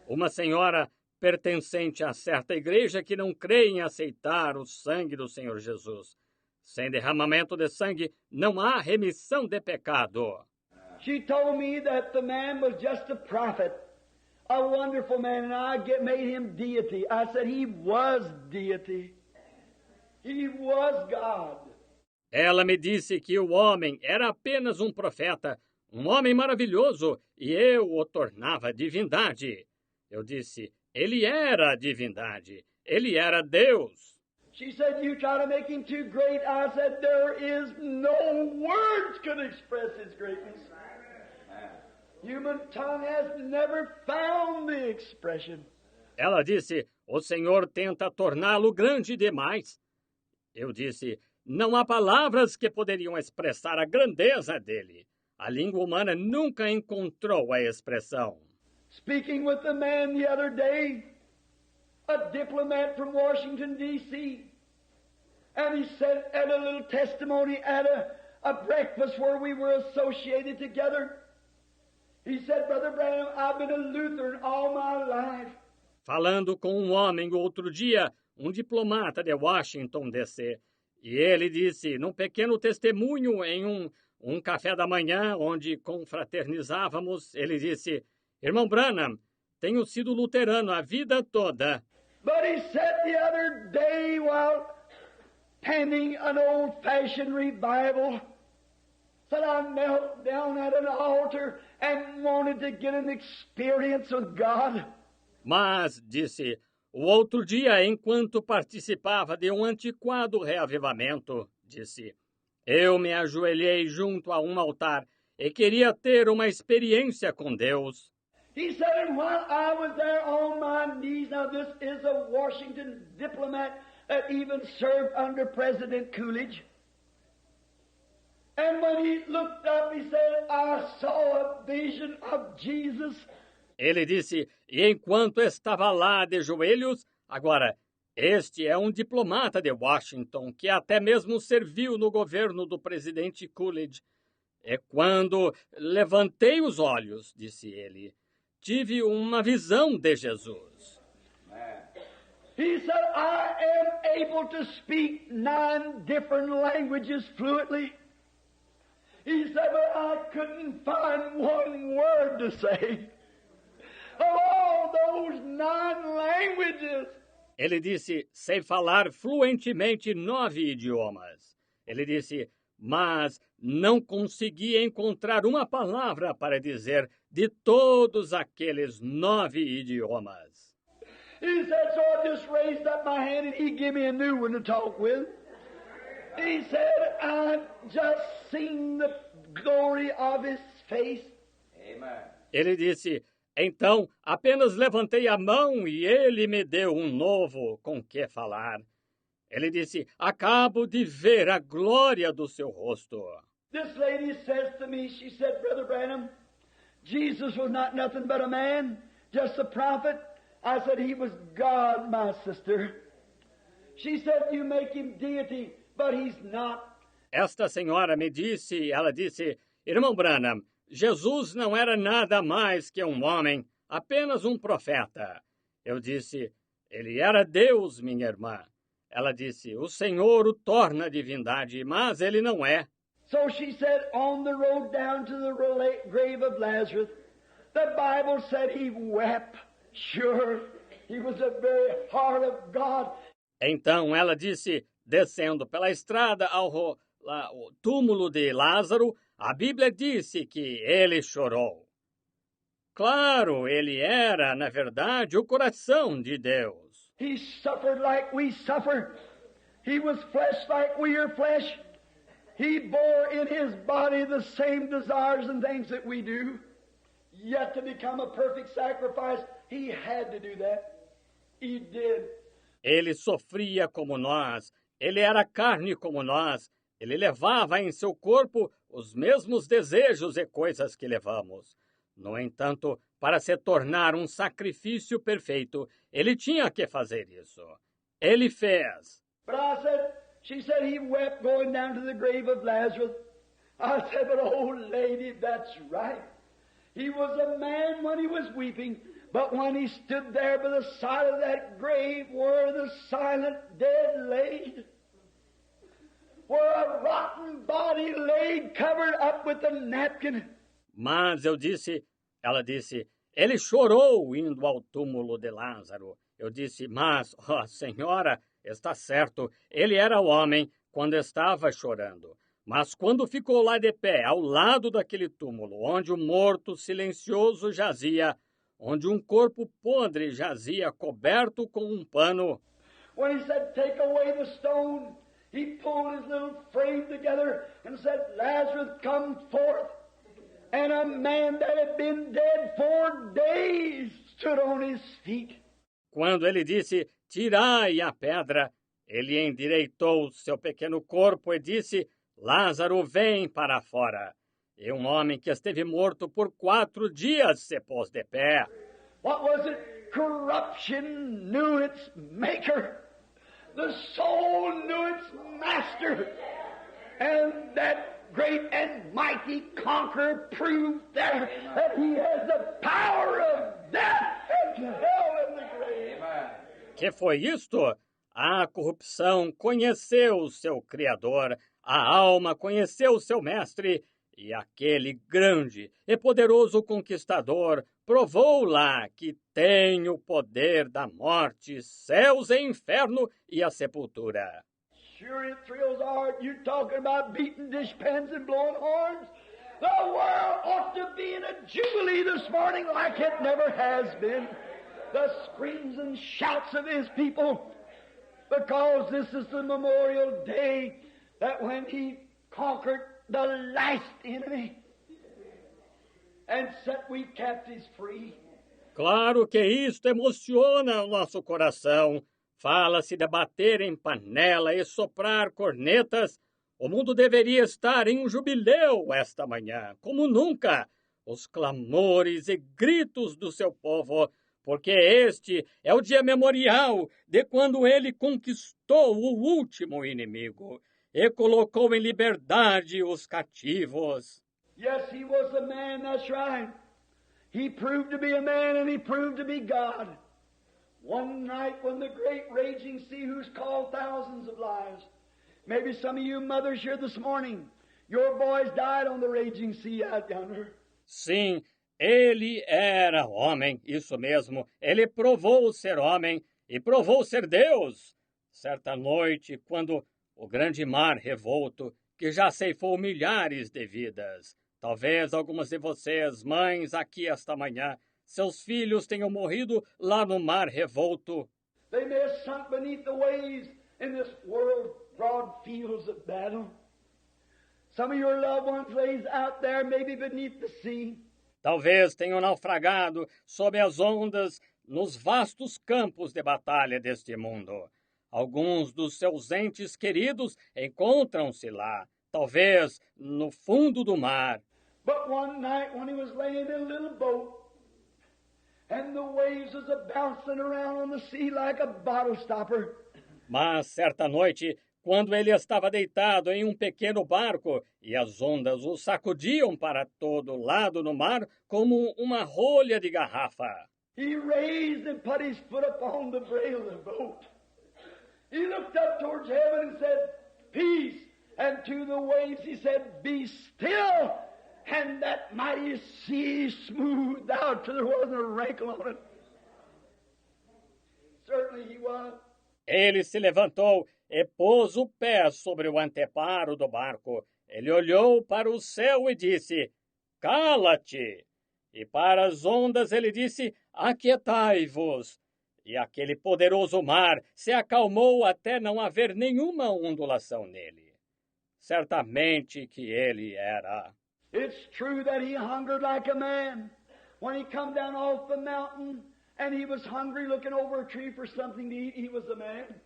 Uma senhora pertencente a certa igreja que não crê em aceitar o sangue do Senhor Jesus. Sem derramamento de sangue, não há remissão de pecado. She told me that the man was just a prophet, a wonderful man, and I made him deity. I said he was deity. He was God. Ela me disse que o homem era apenas um profeta, um homem maravilhoso, e eu o tornava divindade. Eu disse, ele era a divindade, ele era Deus. She said, you try to make him too great. I said, there is no words can express his greatness. Human tongue has never found the expression. Ela disse, o Senhor tenta torná-lo grande demais. Eu disse, não há palavras que poderiam expressar a grandeza dele. A língua humana nunca encontrou a expressão. Speaking with a man the other day, a diplomat from Washington, D.C., and he said at a little testimony at a breakfast where we were associated together, he said, Brother Branham, I've been a Lutheran all my life. Falando com um homem outro dia, um diplomata de Washington, D.C., e ele disse, num pequeno testemunho em um café da manhã onde confraternizávamos, ele disse, Irmão Branham, tenho sido luterano a vida toda. But he said the other day while attending an old-fashioned revival, said I knelt down at an altar and wanted to get an experience with God. Mas, disse, o outro dia, enquanto participava de um antiquado reavivamento, disse, eu me ajoelhei junto a um altar e queria ter uma experiência com Deus. He said, and while I was there on my knees, now this is a Washington diplomat that even served under President Coolidge. And when he looked up, he said, I saw a vision of Jesus. Ele disse, e enquanto estava lá de joelhos, agora, este é um diplomata de Washington que até mesmo serviu no governo do presidente Coolidge. E quando levantei os olhos, disse ele, tive uma visão de Jesus. He said, I am able to speak 9 different languages fluently. He said, but I couldn't find one word to say. Of all those 9 languages. Ele disse, sei falar fluentemente 9 idiomas. Ele disse, mas não consegui encontrar uma palavra para dizer de todos aqueles 9 idiomas. He said, so I just raised up my hand and he gave me a new one to talk with. He said, I just seen the glory of his face. Amen. Ele disse, então apenas levantei a mão e ele me deu um novo com que falar. Ele disse, acabo de ver a glória do seu rosto. This lady says to me, she said, Brother Branham, Jesus was not nothing but a man, just a prophet. I said, he was God, my sister. She said, you make him deity, but he's not. Esta senhora me disse, ela disse, Irmão Branham, Jesus não era nada mais que um homem, apenas um profeta. Eu disse, ele era Deus, minha irmã. Ela disse, o Senhor o torna divindade, mas ele não é. So she said, on the road down to the grave of Lazarus, the Bible said he wept. Sure, he was the very heart of God. Então ela disse, descendo pela estrada ao túmulo de Lázaro, a Bíblia disse que ele chorou. Claro, ele era, na verdade, o coração de Deus. He suffered like we suffer. He was flesh like we are flesh. He bore in his body the same desires and things that we do. Yet to become a perfect sacrifice, he had to do that. He did. Ele sofria como nós, ele era carne como nós, ele levava em seu corpo os mesmos desejos e coisas que levamos. No entanto, para se tornar um sacrifício perfeito, ele tinha que fazer isso. Ele fez. But she said he wept going down to the grave of Lazarus. I said, but old lady, that's right. He was a man when he was weeping, but when he stood there by the side of that grave where the silent dead laid, where a rotten body laid covered up with a napkin. Mas ela disse, ele chorou indo ao túmulo de Lázaro. Eu disse, mas, senhora, está certo, ele era homem quando estava chorando. Mas quando ficou lá de pé, ao lado daquele túmulo, onde o morto silencioso jazia, onde um corpo podre jazia coberto com um pano. When he said, take away the stone, he pulled his little frame together and said, Lazarus, come forth. And a man that had been dead 4 days stood on his feet. Quando ele disse, tirai a pedra, ele endireitou seu pequeno corpo e disse, Lázaro, vem para fora. E um homem que esteve morto por 4 dias se pôs de pé. What was it? Corruption knew its maker. The soul knew its master. And that great and mighty conqueror proved there that he has the power of death and hell and the grave. Que foi isto? A corrupção conheceu seu Criador, a alma conheceu seu Mestre, e aquele grande e poderoso conquistador provou lá que tem o poder da morte, céus e inferno e a sepultura. Sure it thrills our heart. You talking about beating dishpans and blowing horns? The world ought to be in a jubilee this morning like it never has been. The screams and shouts of his people, because this is the memorial day that when he conquered the last enemy and set we captives free. Claro que isto emociona o nosso coração. Fala-se de bater em panela e soprar cornetas. O mundo deveria estar em um jubileu esta manhã, como nunca. Os clamores e gritos do seu povo, porque este é o dia memorial de quando ele conquistou o último inimigo e colocou em liberdade os cativos. Yes, he was a man, that's right. He proved to be a man and he proved to be God. One night when the great raging sea, who's called thousands of lives, maybe some of you mothers here this morning, your boys died on the raging sea out yonder. Sim, ele era homem, isso mesmo. Ele provou ser homem e provou ser Deus. Certa noite, quando o grande mar revolto, que já ceifou milhares de vidas, talvez algumas de vocês, mães, aqui esta manhã, seus filhos tenham morrido lá no mar revolto. They may have sunk beneath the waves in this world's broad fields of battle. Some of your loved ones lays out there maybe beneath the sea. Talvez tenham naufragado sob as ondas nos vastos campos de batalha deste mundo. Alguns dos seus entes queridos encontram-se lá, talvez no fundo do mar. But one night when he was laying in a little boat, and the waves was a-bouncing around on the sea like a bottle stopper. Mas certa noite, quando ele estava deitado em um pequeno barco e as ondas o sacudiam para todo lado no mar como uma rolha de garrafa. He raised and put his foot upon the brail of the boat. He looked up towards heaven and said, peace. And to the waves he said, be still. And that mighty sea smoothed out till there wasn't a wrinkle on it. Certainly he was. Ele se levantou e pôs o pé sobre o anteparo do barco. Ele olhou para o céu e disse: Cala-te! E para as ondas ele disse: Aquietai-vos! E aquele poderoso mar se acalmou até não haver nenhuma ondulação nele. Certamente que ele era. It's true that he hungered like a man. When he come down off the mountain and he was hungry looking over a tree for something to eat, he was a man.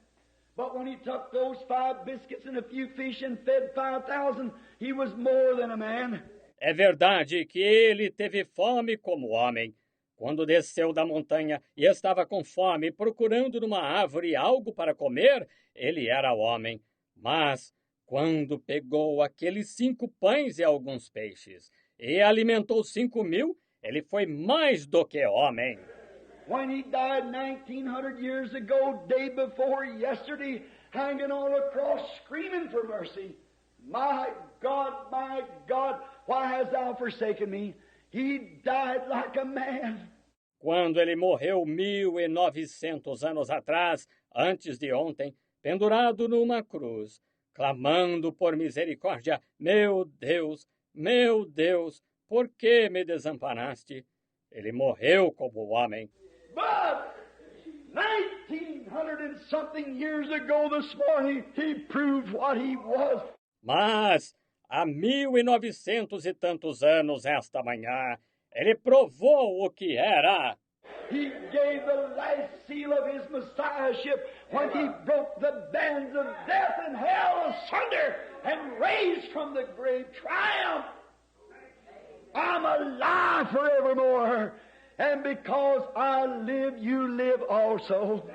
But when he took those 5 biscuits and a few fish and fed 5,000, he was more than a man. É verdade que ele teve fome como homem. Quando desceu da montanha e estava com fome, procurando numa árvore algo para comer, ele era homem. Mas, quando pegou aqueles 5 pães e alguns peixes e alimentou 5.000, ele foi mais do que homem. When he died 1,900 years ago, day before yesterday, hanging on a cross, screaming for mercy. My God, why hast thou forsaken me? He died like a man. Quando ele morreu 1.900 anos atrás, antes de ontem, pendurado numa cruz, clamando por misericórdia, meu Deus, por que me desamparaste? Ele morreu como homem. But 1,900 and something years ago this morning, he proved what he was. Mas, há 1.900 e tantos anos esta manhã, ele provou o que era. He gave the last seal of his messiahship when he broke the bands of death and hell asunder and raised from the grave triumph. I'm alive forevermore, and because I live, you live also.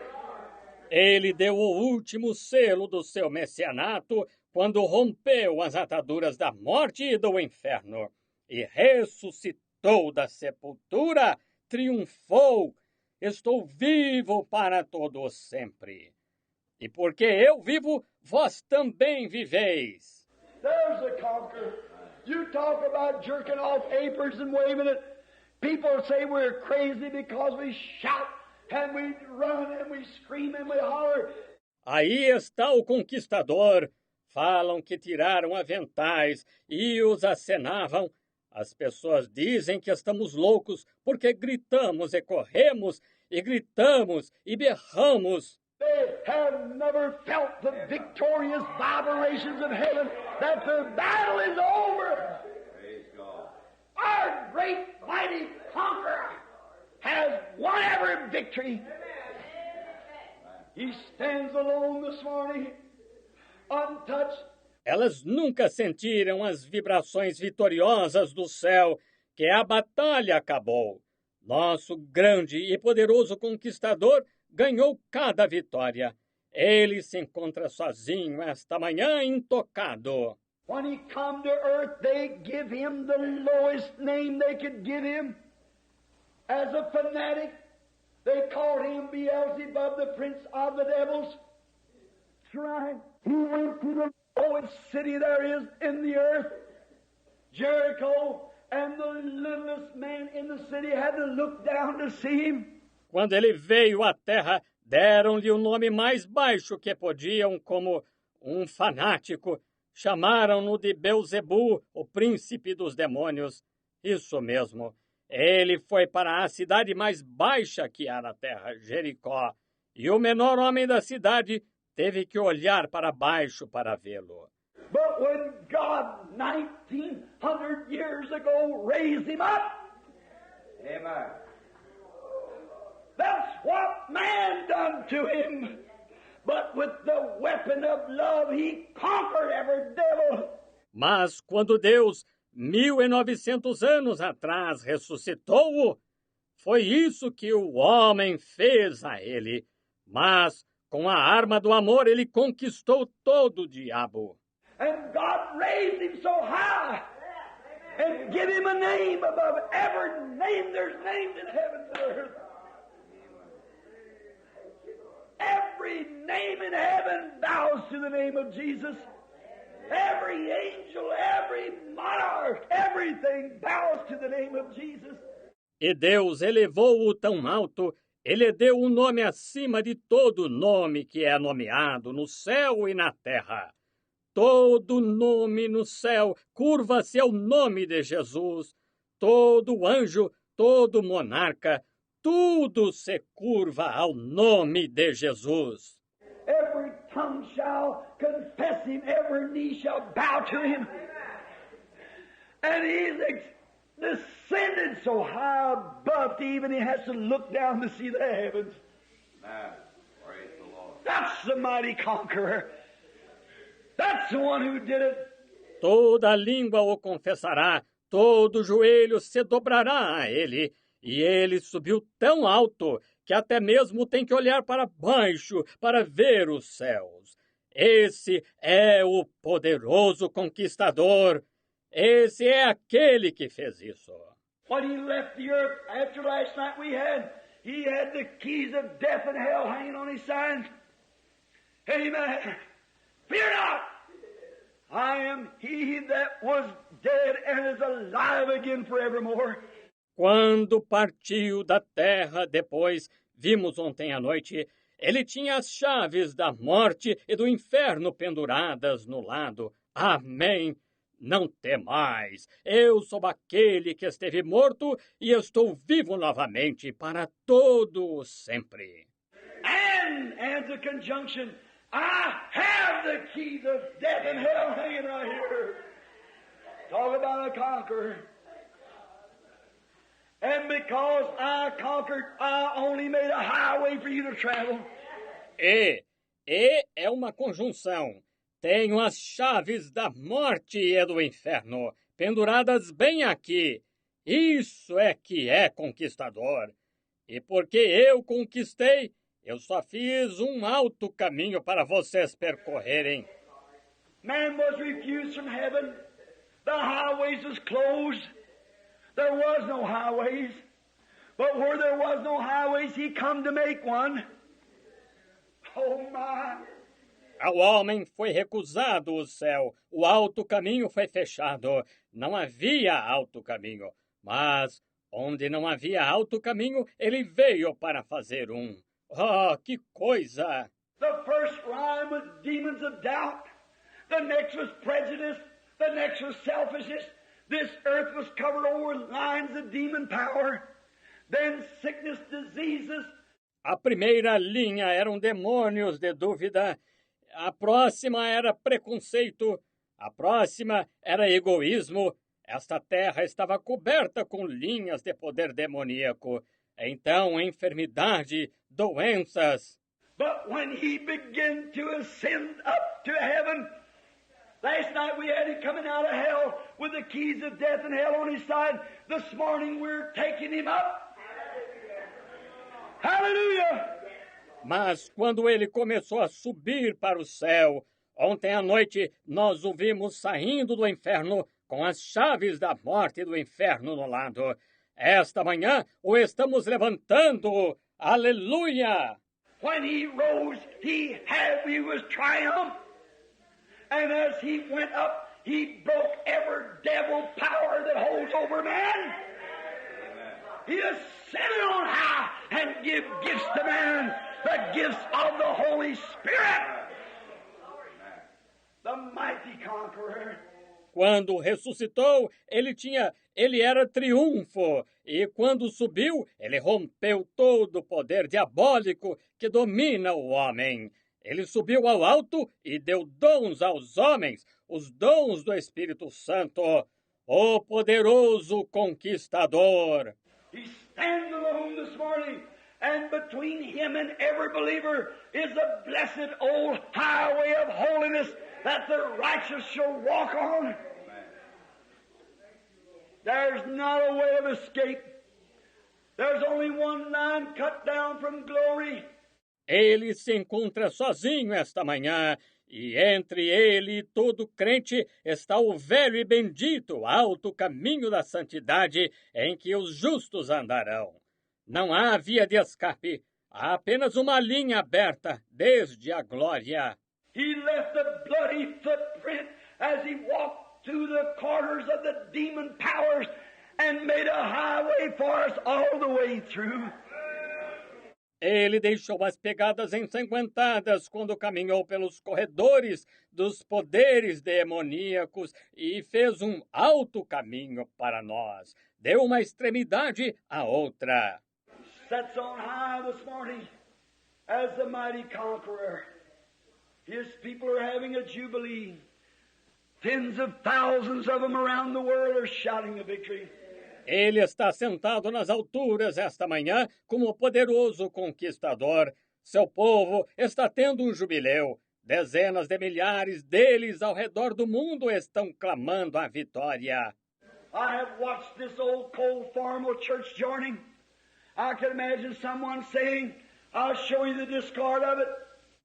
Ele deu o último selo do seu messianato quando rompeu as ataduras da morte e do inferno e ressuscitou da sepultura, triunfou. Estou vivo para todo sempre. E porque eu vivo, vós também viveis. There's the conqueror. You talk about jerking off aprons and waving it. People say we're crazy because we shout and we run and we scream and we holler. Aí está o conquistador. Falam que tiraram aventais e os acenavam. As pessoas dizem que estamos loucos porque gritamos e corremos, e gritamos e berramos. They have never felt the victorious vibrations of heaven, that the battle is over. Praise God. Our great mighty conqueror has won every victory. He stands alone this morning, untouched. Elas nunca sentiram as vibrações vitoriosas do céu, que a batalha acabou. Nosso grande e poderoso conquistador ganhou cada vitória. Ele se encontra sozinho esta manhã, intocado. When he come to earth, they give him the lowest name they could give him. As a fanatic, they called him Beelzebub, the prince of the devils. That's right. He went to the lowest city there is in the earth, Jericho, and the littlest man in the city had to look down to see him. Quando ele veio à terra, deram-lhe o nome mais baixo que podiam, como um fanático. Chamaram-no de Beelzebu, o príncipe dos demônios. Isso mesmo. Ele foi para a cidade mais baixa que há na terra, Jericó, e o menor homem da cidade teve que olhar para baixo para vê-lo. But when God, 1,900 years ago, raised him up, amen. That's what man done to him. But with the weapon of love, he conquered every devil. Mas quando Deus, 1.900 anos atrás, ressuscitou-o, foi isso que o homem fez a ele. Mas com a arma do amor, ele conquistou todo o diabo. And God raised him so high and give him a name above every name. There's names in heaven and earth. Every name in heaven bows to the name of Jesus. Every angel, every monarch, everything bows to the name of Jesus. E Deus elevou-o tão alto Ele deu um nome acima de todo nome que é nomeado no céu e na terra. Todo nome no céu curva-se ao nome de Jesus. Todo anjo, todo monarca, tudo se curva ao nome de Jesus. Every tongue shall confess him, every knee shall bow to him. And he's descended so high above that even he has to look down to see the heavens. Amen. Praise the Lord. That's the mighty conqueror. That's the one who did it. Toda língua o confessará, todo joelho se dobrará a ele. E ele subiu tão alto que até mesmo tem que olhar para baixo para ver os céus. Esse é o poderoso conquistador. Esse é aquele que fez isso. When he left the earth after last night he had the keys of death and hell hanging on his side. Amen. Fear not. I am he that was dead and is alive again forevermore. Quando partiu da terra depois, vimos ontem à noite, ele tinha as chaves da morte e do inferno penduradas no lado. Amém. Não temais, eu sou aquele que esteve morto e estou vivo novamente para todo sempre. And the conjunction, I have the keys of death and hell hanging right here. Talk about a conqueror. And because I conquered, I only made a highway for you to travel. E é uma conjunção. Tenho as chaves da morte e do inferno penduradas bem aqui. Isso é que é conquistador. E porque eu conquistei, eu só fiz um alto caminho para vocês percorrerem. Man was refused from heaven. The highways was closed. There was no highways. But where there was no highways, he come to make one. Oh my! Ao homem foi recusado o céu, o alto caminho foi fechado. Não havia alto caminho, mas onde não havia alto caminho, ele veio para fazer um. Oh, que coisa! The first rhyme was demons of doubt. The next was prejudice. The next was selfishness. This earth was covered over with lines of demon power. Then sickness, diseases. A primeira linha eram demônios de dúvida. A próxima era preconceito. A próxima era egoísmo. Esta terra estava coberta com linhas de poder demoníaco. Então, enfermidade, doenças. But when he began to ascend up to heaven, last night we had him coming out of hell with the keys of death and hell on his side. This morning we're taking him up. Hallelujah! Mas quando ele começou a subir para o céu, ontem à noite nós o vimos saindo do inferno com as chaves da morte e do inferno no lado. Esta manhã o estamos levantando. Aleluia! When he rose, he was triumph. And as he went up, he broke every devil power that holds over man. He ascended on high and give gifts to man, the gifts of the Holy Spirit. The mighty conqueror. Quando ressuscitou, ele era triunfo, e quando subiu, ele rompeu todo o poder diabólico que domina o homem. Ele subiu ao alto e deu dons aos homens, os dons do Espírito Santo, o poderoso conquistador. He stands alone this morning, and between him and every believer is a blessed old highway of holiness that the righteous shall walk on. There's not a way of escape. There's only one line cut down from glory. Ele se encontra sozinho esta manhã, e entre ele e todo crente está o velho e bendito alto caminho da santidade em que os justos andarão. Não há via de escape, há apenas uma linha aberta desde a glória. He left a bloody footprint as he walked through the corners of the demon powers and made a highway for us all the way through. Ele deixou as pegadas ensanguentadas quando caminhou pelos corredores dos poderes demoníacos e fez um alto caminho para nós. Deu uma extremidade à outra. Sets on high this morning as the mighty conqueror. His people are having a jubilee. Tens of thousands of them around the world are shouting the victory. Ele está sentado nas alturas esta manhã como poderoso conquistador. Seu povo está tendo um jubileu. Dezenas de milhares deles ao redor do mundo estão clamando a vitória. I have watched this old cold formal church joining. I can imagine someone saying, I'll show you the discard of it.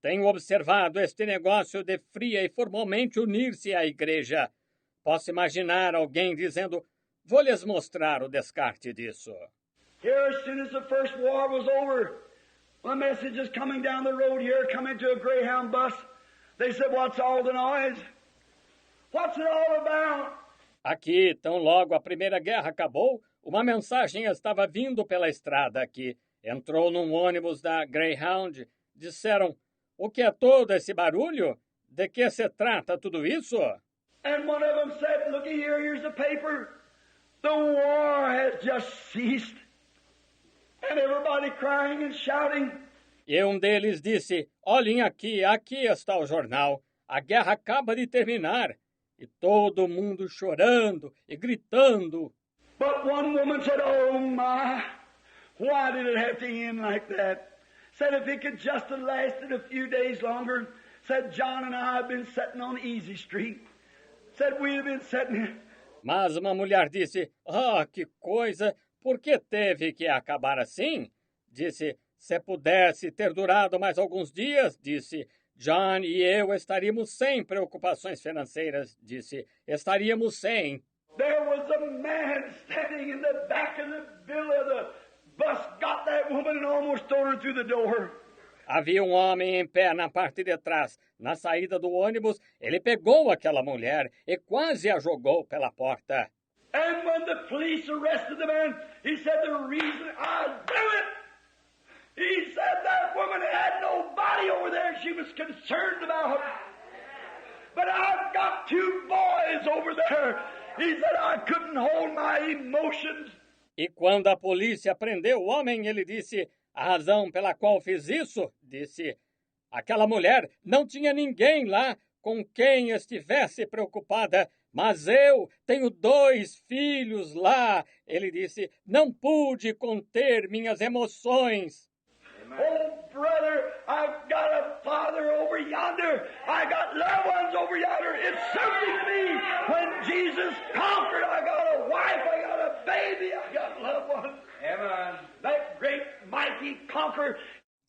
Tenho observado este negócio de fria e formalmente unir-se à igreja. Posso imaginar alguém dizendo, vou lhes mostrar o descarte disso. Here, as soon as the first war was over, a message is coming down the road here, coming to a Greyhound bus. They said, what's all the noise? What's it all about? Aqui, tão logo a Primeira Guerra acabou, uma mensagem estava vindo pela estrada aqui. Entrou num ônibus da Greyhound. Disseram, o que é todo esse barulho? De que se trata tudo isso? And one of them said, looky here, here's the paper. The war has just ceased. And everybody crying and shouting. E um deles disse, olhem aqui, aqui está o jornal. A guerra acaba de terminar. E todo mundo chorando e gritando. But one woman said, oh my, why did it have to end like that? Said if it could just have lasted a few days longer. Said John and I have been sitting on Easy Street. Said we have been sitting. Mas uma mulher disse, que coisa, por que teve que acabar assim? Disse, se pudesse ter durado mais alguns dias, disse, John e eu estaríamos sem preocupações financeiras, disse, estaríamos sem. There was a man standing in the back of the villa. The bus got that woman and almost threw her through the door. Havia um homem em pé na parte de trás. Na saída do ônibus, ele pegou aquela mulher e quase a jogou pela porta. And when the police arrested the man, he said the reason I do it, he said that woman had nobody over there she was concerned about. But I've got two boys over there. He said I couldn't hold my emotions. E quando a polícia prendeu o homem, ele disse, a razão pela qual fiz isso, disse, aquela mulher não tinha ninguém lá com quem estivesse preocupada, mas eu tenho 2 filhos lá. Ele disse, não pude conter minhas emoções. Oh, brother, I've got a father over yonder. I got loved ones over yonder. It's something to me. When Jesus conquered, I got a wife, I got a baby, I got loved ones. Amen. That great, mighty conqueror.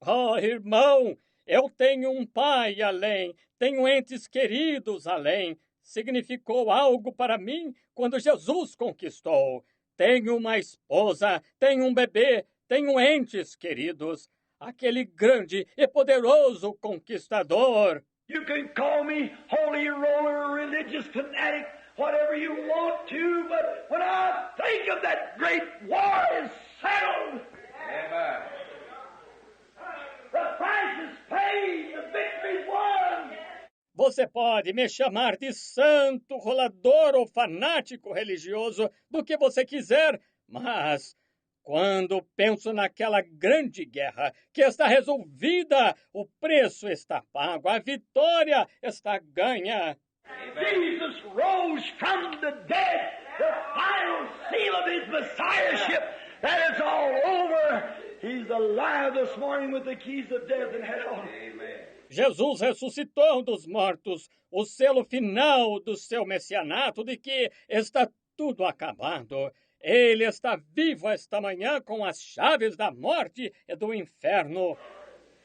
Oh, irmão, eu tenho um pai além, tenho entes queridos além. Significou algo para mim quando Jesus conquistou. Tenho uma esposa, tenho um bebê, tenho entes queridos. Aquele grande e poderoso conquistador. You can call me holy roller, religious fanatic, whatever you want to, but when I think of that great war is settled, Amen. the price is paid, the victory's won. Você pode me chamar de santo, rolador ou fanático religioso, do que você quiser, mas quando penso naquela grande guerra que está resolvida, o preço está pago, a vitória está ganha. Jesus rose from the dead, the final seal of his messiahship, that it's all over. He's alive this morning with the keys of death and hell. Amen. Jesus ressuscitou dos mortos, o selo final do seu messianato de que está tudo acabado. Ele está vivo esta manhã com as chaves da morte e do inferno.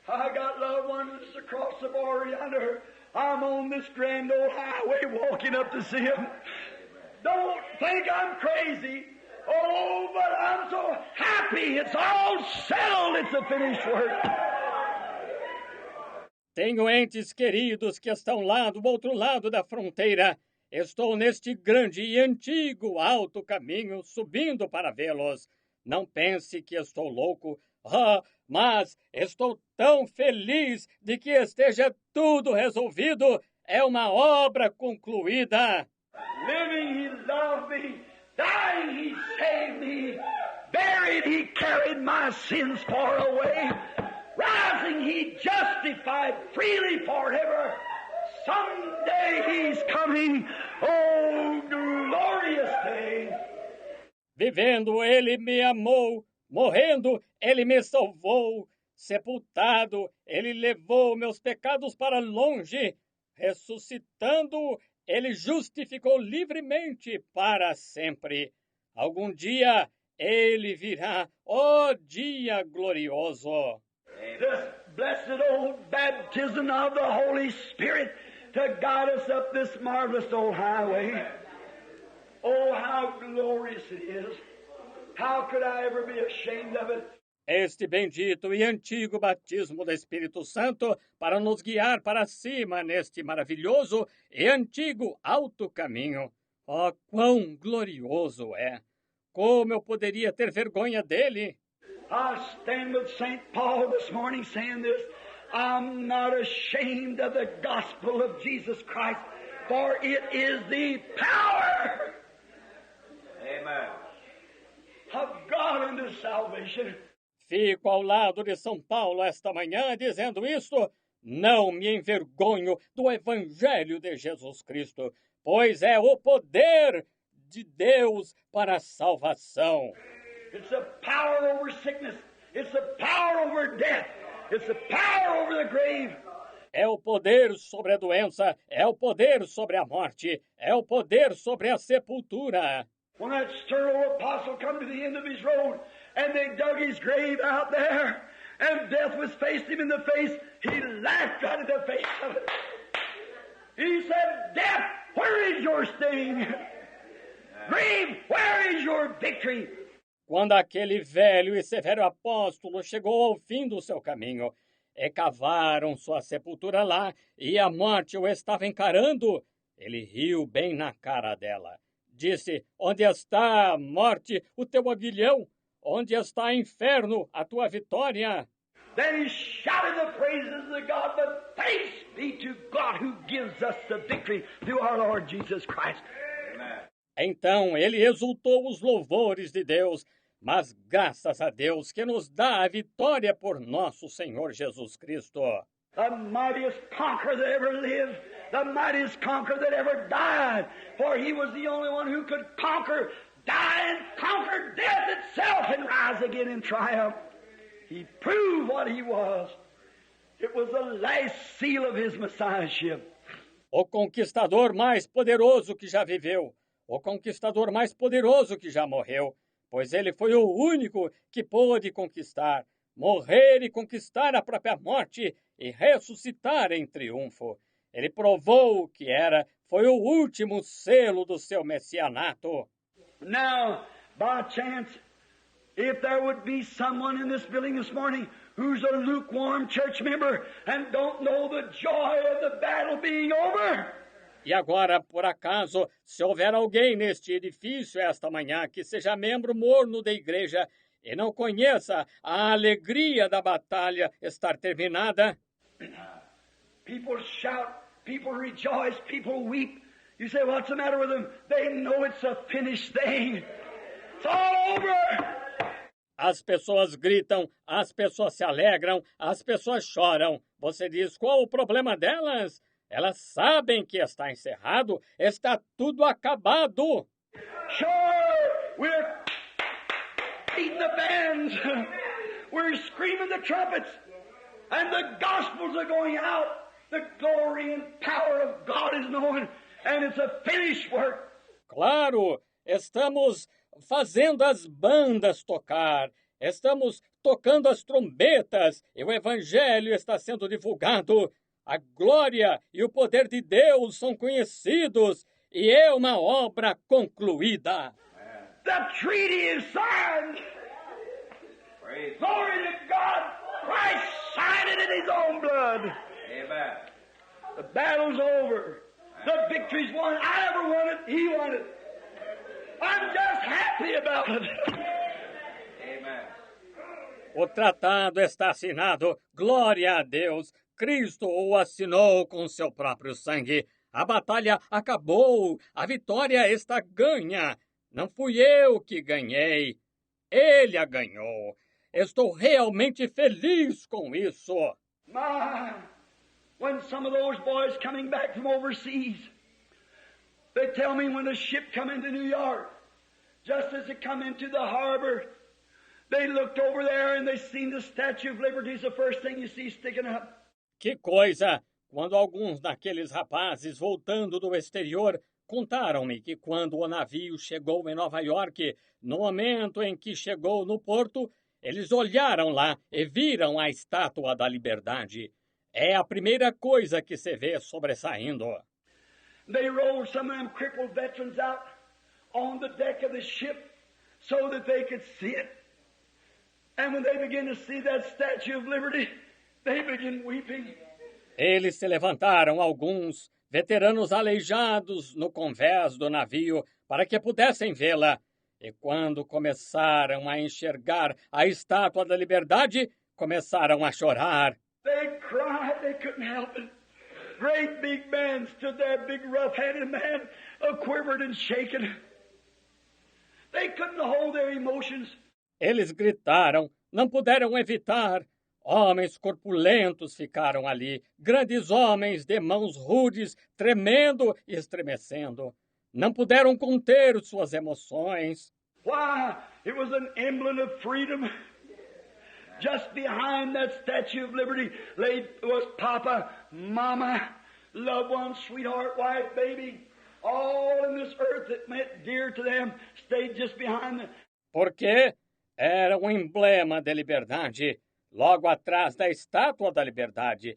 I got loved ones across the border yonder. I'm on this grand old highway walking up to see him. Don't think I'm crazy. Oh, but I'm so happy. It's all settled. It's a finished work. Tenho entes queridos que estão lá do outro lado da fronteira. Estou neste grande e antigo alto caminho subindo para vê-los. Não pense que estou louco. Oh, mas estou tão feliz de que esteja tudo resolvido. É uma obra concluída. Living, he loved me. Dying, he saved me. Buried, he carried my sins far away. Rising, he justified freely forever. Someday he's coming. Oh, glorious day. Vivendo, ele me amou. Morrendo, ele me salvou. Sepultado, ele levou meus pecados para longe. Ressuscitando, ele justificou livremente para sempre. Algum dia ele virá, ó dia glorioso. This blessed old baptism of the Holy Spirit to guide us up this marvelous old highway. Oh, how glorious it is. How could I ever be ashamed of it? Este bendito e antigo batismo do Espírito Santo para nos guiar para cima neste maravilhoso e antigo alto caminho. Oh, quão glorioso é! Como eu poderia ter vergonha dele? I stand with St. Paul this morning saying this. I'm not ashamed of the gospel of Jesus Christ, for it is the power Amen. of God unto salvation. Fico ao lado de São Paulo esta manhã dizendo isto. Não me envergonho do Evangelho de Jesus Cristo, pois é o poder de Deus para a salvação. It's the power over sickness. It's the power over death. It's the power over the grave. É o poder sobre a doença, é o poder sobre a morte, é o poder sobre a sepultura. When that stern old apostle come to the end of his road and they dug his grave out there and death was faced him in the face, he laughed out of the face of it. He said, Death, where is your sting? Grave, where is your victory? Quando aquele velho e severo apóstolo chegou ao fim do seu caminho, e cavaram sua sepultura lá, e a morte o estava encarando, ele riu bem na cara dela. Disse, onde está, morte, o teu aguilhão? Onde está, inferno, a tua vitória? Then he shouted the praises of God, but thanks be to God who gives us the victory through our Lord Jesus Christ. Amen. Então ele exultou os louvores de Deus, mas graças a Deus que nos dá a vitória por nosso Senhor Jesus Cristo. The mightiest conqueror that ever lived, the mightiest conqueror that ever died, for he was the only one who could conquer, die and conquer death itself and rise again in triumph. He proved what he was. It was the last seal of his messiahship. O conquistador mais poderoso que já viveu, o conquistador mais poderoso que já morreu, pois ele foi o único que pôde conquistar, morrer e conquistar a própria morte e ressuscitar em triunfo. Ele provou que foi o último selo do seu messianato. Now, by chance, if there would be someone in this building this morning who's a lukewarm church member and don't know the joy of the battle being over, E agora, por acaso, se houver alguém neste edifício esta manhã que seja membro morno da igreja e não conheça a alegria da batalha estar terminada, people shout, people rejoice, people weep. You say, what's the matter with them? They know it's a finished thing. It's all over. as pessoas gritam, as pessoas se alegram, as pessoas choram. Você diz, qual o problema delas? Elas sabem que está encerrado, está tudo acabado. Sure, we're beating the bands. We're screaming the trumpets. And the gospels are going out. The glory and power of God is known. And it's a finished work. Claro, estamos fazendo as bandas tocar. Estamos tocando as trombetas. E o evangelho está sendo divulgado. A glória e o poder de Deus são conhecidos. E é uma obra concluída. The treaty is signed. Praise Glory to God. Christ signed it in His own blood. Amen. The battle's over. The victory's won. I never won it. He won it. I'm just happy about it. Amen. O tratado está assinado. Glória a Deus. Cristo o assinou com seu próprio sangue. A batalha acabou. A vitória está ganha. Não fui eu que ganhei. Ele a ganhou. Estou realmente feliz com isso. My, when some of those boys coming back from overseas, they tell me when a ship come into New York, just as it come into the harbor, they looked over there and they seen the Statue of Liberty is the first thing you see sticking up. Que coisa! Quando alguns daqueles rapazes, voltando do exterior, contaram-me que quando o navio chegou em Nova York, no momento em que chegou no porto, eles olharam lá e viram a Estátua da Liberdade. É a primeira coisa que se vê sobressaindo. They rolled some of them crippled veterans out on the deck of the ship so that they could see it. And when they began to see that Statue of Liberty, they began weeping. Eles se levantaram, alguns veteranos aleijados no convés do navio, para que pudessem vê-la. E quando começaram a enxergar a Estátua da Liberdade, começaram a chorar. They cried, they couldn't help it. Great big man stood there, big rough-handed man, quivered and shaken. They couldn't hold their emotions. Eles gritaram, não puderam evitar. Homens corpulentos ficaram ali, grandes homens de mãos rudes, tremendo e estremecendo. Não puderam conter suas emoções. Why? It was an emblem of freedom. Just behind that Statue of Liberty was Papa, Mama, loved one, sweetheart, wife, baby. All in this earth that meant dear to them stayed just behind them. Porque era um emblema de liberdade. Logo atrás da Estátua da Liberdade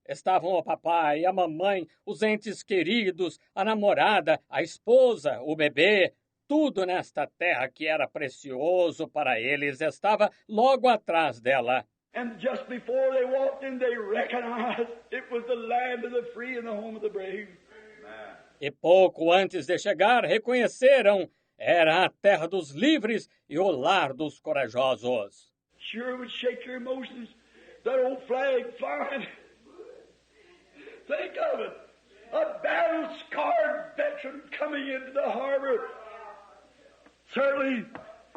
estavam o papai, a mamãe, os entes queridos, a namorada, a esposa, o bebê. Tudo nesta terra que era precioso para eles estava logo atrás dela. And just before they walked in, they recognized it was the land of the free and the home of the brave. E pouco antes de chegar, reconheceram, era a terra dos livres e o lar dos corajosos. Sure would shake your emotions. That old flag flying. Think of it. A battle-scarred veteran coming into the harbor. Certainly,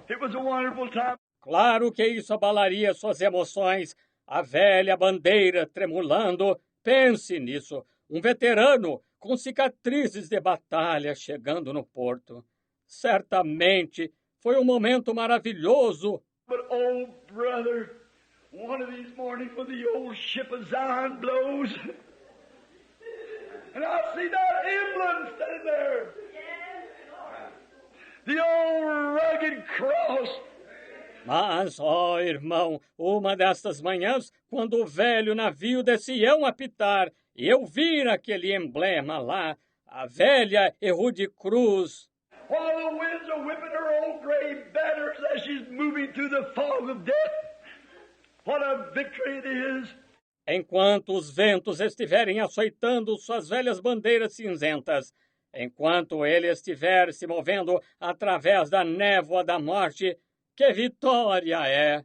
it was a wonderful time. Claro que isso abalaria suas emoções. A velha bandeira tremulando. Pense nisso. Um veterano com cicatrizes de batalha chegando no porto. Certamente foi um momento maravilhoso. But, oh, brother, one of these mornings when the old ship of Zion blows, and I see that emblem standing there, the old rugged cross. Mas, ó irmão, uma destas manhãs, quando o velho navio de Sião apitar, e eu vir aquele emblema lá, a velha e rude cruz, While the winds are whipping her old gray banners as she's moving through the fog of death. What a victory it is. enquanto os ventos estiverem açoitando suas velhas bandeiras cinzentas, enquanto ele estiver se movendo através da névoa da morte, que vitória é!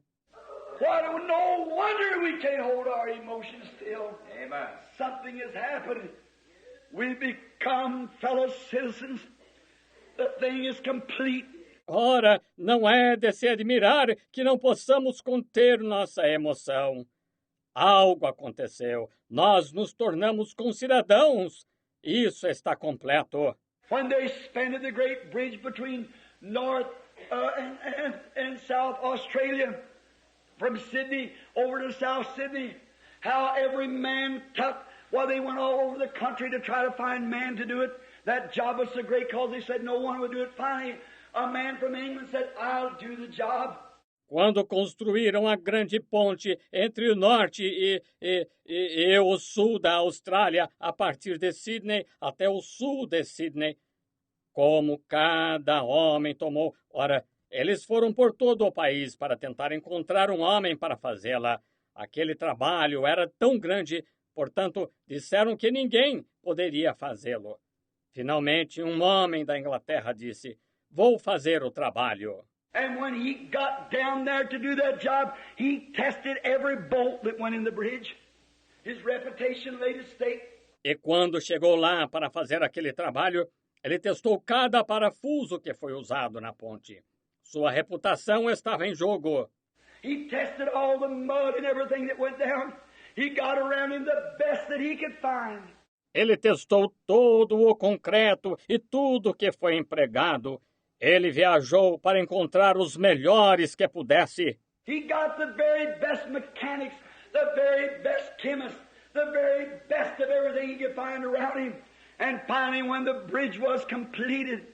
What, no wonder we can't hold our emotions still. Amen. Something has happened. We become fellow citizens. The thing is complete. Ora, não é de se admirar que não possamos conter nossa emoção. Algo aconteceu. Nós nos tornamos concidadãos. Isso está completo. When they expanded the great bridge between North and South Australia, from Sydney over to South Sydney, how every man took, well, they went all over the country to try to find man to do it. That job was so great because they said no one would do it. Finally, a man from England said, I'll do the job. Quando construíram a grande ponte entre o norte e o sul da Austrália, a partir de Sydney até o sul de Sydney, como cada homem tomou... Ora, eles foram por todo o país para tentar encontrar um homem para fazê-la. Aquele trabalho era tão grande, portanto, disseram que ninguém poderia fazê-lo. Finalmente, um homem da Inglaterra disse, vou fazer o trabalho. And when he got down there to do that job, he tested every bolt that went in the bridge. His reputation laid at stake. E quando chegou lá para fazer aquele trabalho, ele testou cada parafuso que foi usado na ponte. Sua reputação estava em jogo. He tested all the mud and everything that went down. He got around him the best that he could find. Ele testou todo o concreto e tudo que foi empregado. Ele viajou para encontrar os melhores que pudesse. He got the very best mechanics, the very best chemists, the very best of everything he could find around him. And finally, when the bridge was completed,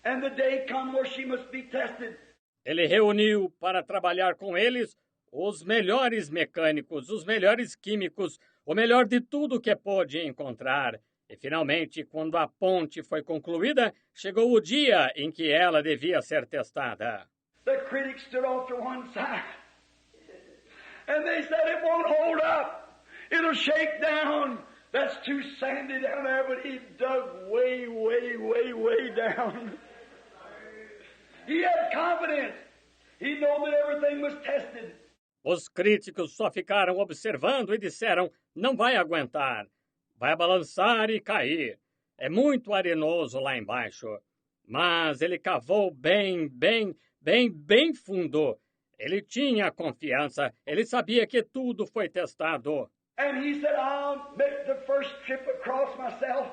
and the day come where she must be tested. Ele reuniu para trabalhar com eles os melhores mecânicos, os melhores químicos, o melhor de tudo que pôde encontrar. E, finalmente, quando a ponte foi concluída, chegou o dia em que ela devia ser testada. The critics stood off to one side, and they said, it won't hold up. It'll shake down. That's too sandy down there, but he dug way, way, way, way down. He had confidence. He knew that everything was tested. Os críticos só ficaram observando e disseram, não vai aguentar. Vai balançar e cair. É muito arenoso lá embaixo. Mas ele cavou bem fundo. Ele tinha confiança. Ele sabia que tudo foi testado. And he said, I'll make the first trip across myself.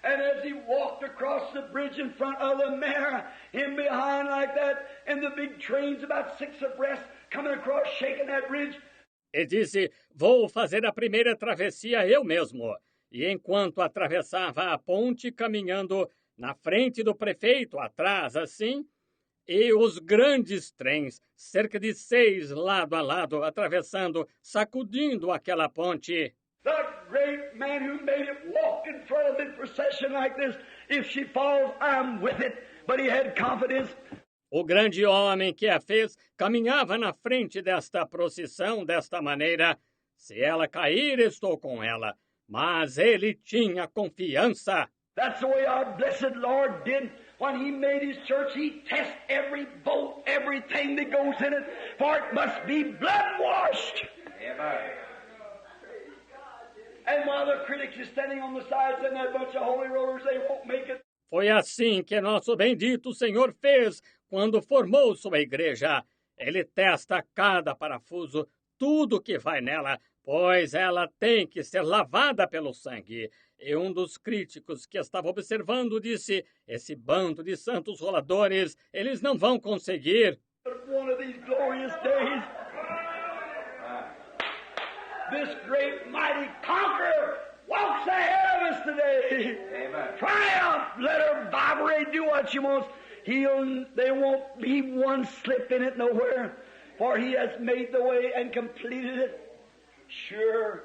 And as he walked across the bridge in front of the mare, him behind like that, and the big trains about 6 abreast coming across, shaking that bridge. Ele disse, vou fazer a primeira travessia eu mesmo. E enquanto atravessava a ponte, caminhando na frente do prefeito, atrás assim, e os grandes trens, cerca de 6 lado a lado, atravessando, sacudindo aquela ponte. The great man who made it walked in front of the procession like this. If she falls, I'm with it. But he had confidence. O grande homem que a fez caminhava na frente desta procissão desta maneira. Se ela cair, estou com ela. Mas ele tinha confiança. That's the way our blessed Lord did. When he made his church, he tests every bolt, everything that goes in it, for it must be blood-washed. Amen. And while the critics are standing on the sides and that bunch of holy rollers, they won't make it. Foi assim que nosso bendito Senhor fez quando formou sua igreja. Ele testa cada parafuso, tudo que vai nela, pois ela tem que ser lavada pelo sangue. E um dos críticos que estava observando disse, esse bando de santos roladores, eles não vão conseguir. One of these glorious days, this great mighty conqueror walks ahead of us today. Amen. Triumph! Let her vibrate, do what she wants. There won't be one slip in it nowhere, for he has made the way and completed it. Sure.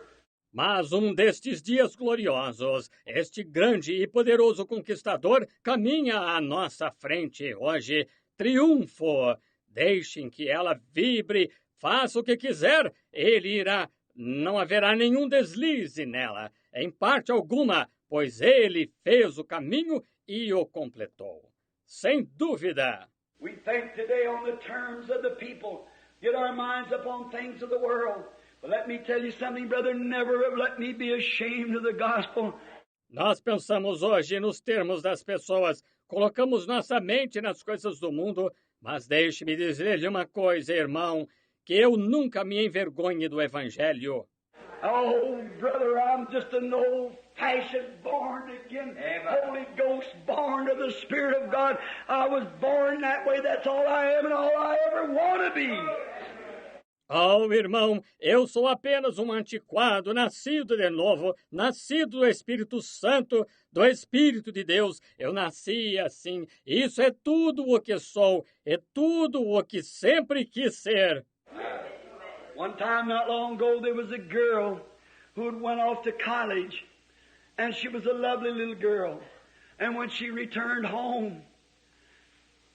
Mas destes dias gloriosos, este grande e poderoso conquistador caminha à nossa frente hoje. Triunfo! Deixem que ela vibre, faça o que quiser, ele irá. Não haverá nenhum deslize nela, em parte alguma, pois ele fez o caminho e o completou. Sem dúvida. We think today on the terms of the people, get our minds upon things of the world. But let me tell you something, brother, never let me be ashamed of the gospel. Nós pensamos hoje nos termos das pessoas, colocamos nossa mente nas coisas do mundo, mas deixe-me dizer-lhe uma coisa, irmão, que eu nunca me envergonhe do Evangelho. Oh, brother, I'm just an old-fashioned, born-again, Amen. Holy Ghost, born of the Spirit of God. I was born that way. That's all I am and all I ever want to be. Oh, irmão, eu sou apenas um antiquado, nascido de novo, nascido do Espírito Santo, do Espírito de Deus. Eu nasci assim. Isso é tudo o que sou, é tudo o que sempre quis ser. One time not long ago, there was a girl who had went off to college, and she was a lovely little girl. And when she returned home,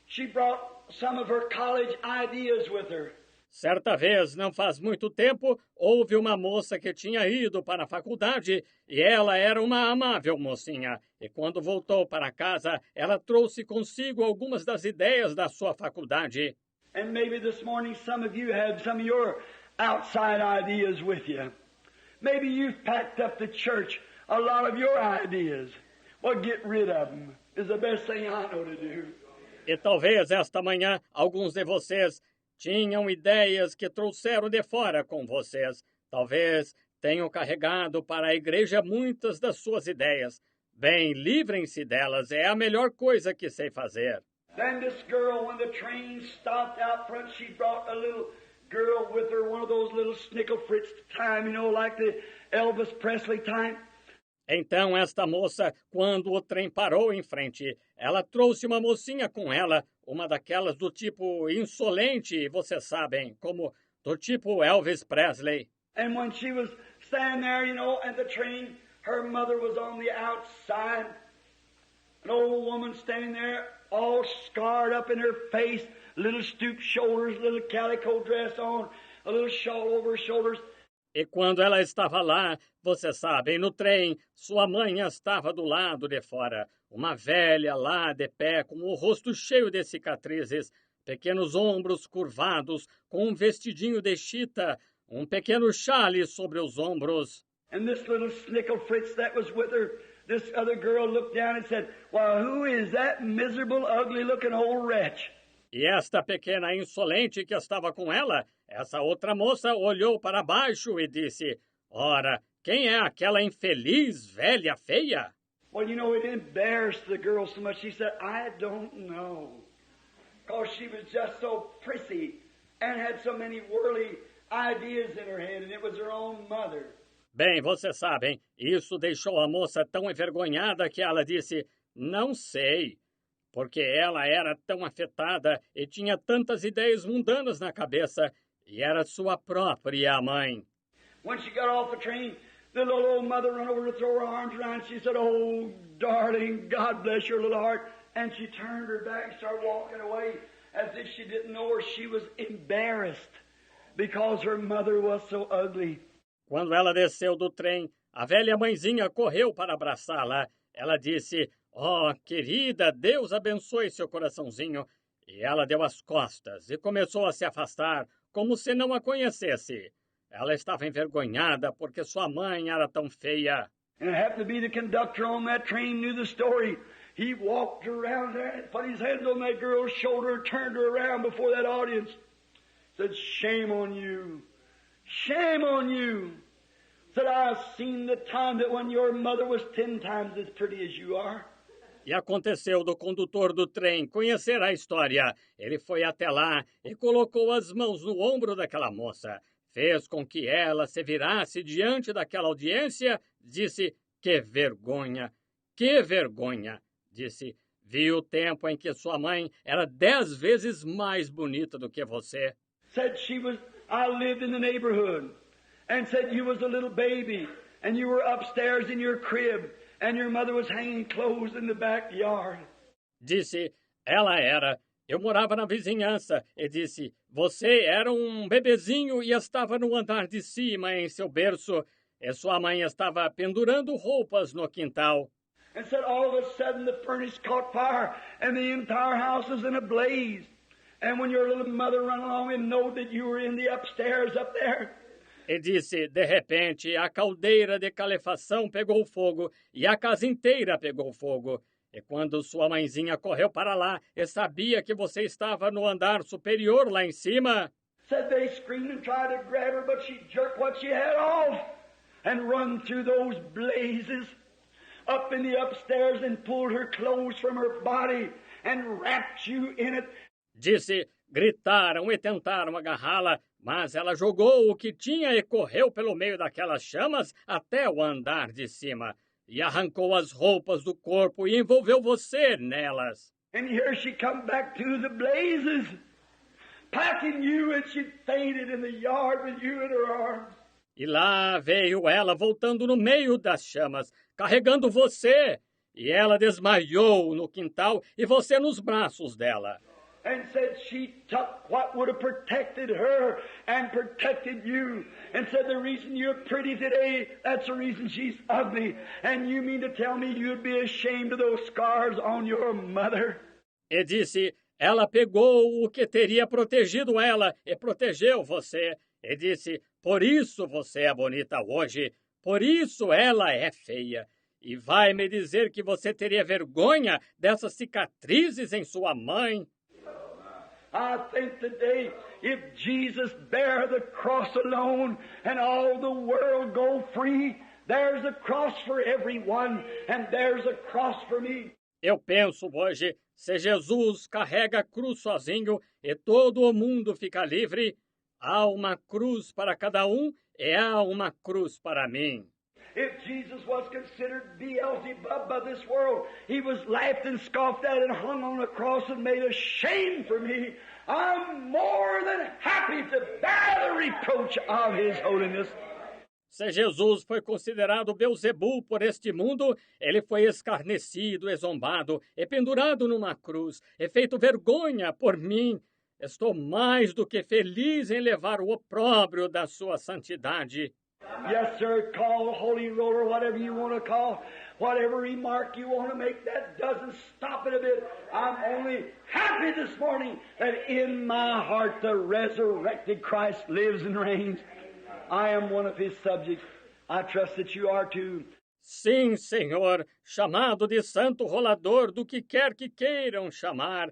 she brought some of her college ideas with her. Certa vez, não faz muito tempo, houve uma moça que tinha ido para a faculdade e ela era uma amável mocinha. E quando voltou para casa, ela trouxe consigo algumas das ideias da sua faculdade. And maybe this morning some of you had some of your outside ideas with you. Maybe you've packed up the church a lot of your ideas. Well, get rid of them is the best thing I know to do. E talvez esta manhã alguns de vocês tinham ideias que trouxeram de fora com vocês. Talvez tenham carregado para a igreja muitas das suas ideias. Bem, livrem-se delas, é a melhor coisa que sei fazer. Then this girl, when the train stopped out front, she brought a little girl with her, one of those little snickle fritz time, like the Elvis Presley time. Então esta moça, quando o trem parou em frente, ela trouxe uma mocinha com ela, uma daquelas do tipo insolente, vocês sabem, como do tipo Elvis Presley. And when she was standing there, at the train, her mother was on the outside. An old woman standing there, all scarred up in her face, little stooped shoulders, little calico dress on, a little shawl over her shoulders. E quando ela estava lá, vocês sabem, no trem, sua mãe estava do lado de fora. Uma velha lá de pé, com o rosto cheio de cicatrizes, pequenos ombros curvados, com um vestidinho de chita, um pequeno chale sobre os ombros. And this little snickle fritz that was with her, this other girl looked down and said, "Well, who is that miserable, ugly-looking old wretch?" E esta pequena insolente que estava com ela, essa outra moça olhou para baixo e disse, ora, quem é aquela infeliz velha feia? Well, it embarrassed the girl so much. She said, "I don't know." Because she was just so prissy and had so many whirly ideas in her head, and it was her own mother. Bem, vocês sabem, isso deixou a moça tão envergonhada que ela disse, não sei, porque ela era tão afetada e tinha tantas ideias mundanas na cabeça, e era sua própria mãe. When she got off the train, the little old mother ran over to throw her arms around. She said, "Oh, darling, God bless your little heart." And she turned her back and started walking away as if she didn't know her. She was embarrassed because her mother was so ugly. Quando ela desceu do trem, a velha mãezinha correu para abraçá-la. Ela disse, oh, querida, Deus abençoe seu coraçãozinho. E ela deu as costas e começou a se afastar, como se não a conhecesse. Ela estava envergonhada porque sua mãe era tão feia. And it happened to be the conductor on that train knew the story. He walked around there and put his hands on that girl's shoulder and turned her around before that audience. Said, "Shame on you. Shame on you." Said, "I've seen the time that when your mother was 10 times as pretty as you are." E aconteceu do condutor do trem conhecer a história. Ele foi até lá e colocou as mãos no ombro daquela moça. Fez com que ela se virasse diante daquela audiência. Disse, que vergonha, que vergonha. Disse, vi o tempo em que sua mãe era 10 vezes mais bonita do que você. Said I lived in the neighborhood. And said you was a little baby. And you were upstairs in your crib. And your mother was hanging clothes in the backyard. Disse, ela era. Eu morava na vizinhança. E disse, você era um bebezinho e estava no andar de cima em seu berço. E sua mãe estava pendurando roupas no quintal. And said all of a sudden the furnace caught fire. And the entire house was in a blaze. And when your little mother ran along and knowed that you were in the upstairs up there. E disse, de repente, a caldeira de calefação pegou fogo e a casa inteira pegou fogo. E quando sua mãezinha correu para lá e sabia que você estava no andar superior lá em cima... Said they screamed and tried to grab her, but she jerked what she had off and run through those blazes up in the upstairs and pulled her clothes from her body and wrapped you in it. Disse, gritaram e tentaram agarrá-la, mas ela jogou o que tinha e correu pelo meio daquelas chamas até o andar de cima. E arrancou as roupas do corpo e envolveu você nelas. And here she come back to the blazes, packing you, and she fainted in the yard with you in her arms. E lá veio ela voltando no meio das chamas, carregando você. E ela desmaiou no quintal e você nos braços dela. and said she took what would have protected her and protected you, and said the reason you're pretty today, that's the reason she's ugly. And you mean to tell me you'd be ashamed of those scars on your mother? E disse, ela pegou o que teria protegido ela e protegeu você. E disse, por isso você é bonita hoje, por isso ela é feia. E vai me dizer que você teria vergonha dessas cicatrizes em sua mãe? I think today, if Jesus bear the cross alone and all the world go free, there's a cross for everyone and there's a cross for me. Eu penso hoje, se Jesus carrega a cruz sozinho e todo o mundo fica livre, há uma cruz para cada e há uma cruz para mim. If Jesus was considered Beelzebub by this world, he was laughed and scoffed at and hung on the cross and made a shame for me. I'm more than happy to bear the reproach of His holiness. Se Jesus foi considerado Beelzebul por este mundo, ele foi escarnecido e zombado, e pendurado numa cruz, e feito vergonha por mim. Estou mais do que feliz em levar o opróbrio da sua santidade. Yes, sir, call holy roller, whatever you want to call, whatever remark you want to make, that doesn't stop it a bit. I'm only happy this morning that in my heart the resurrected Christ lives and reigns. I am one of His subjects. I trust that you are too. Sim, Senhor, chamado de santo rolador do que quer que queiram chamar,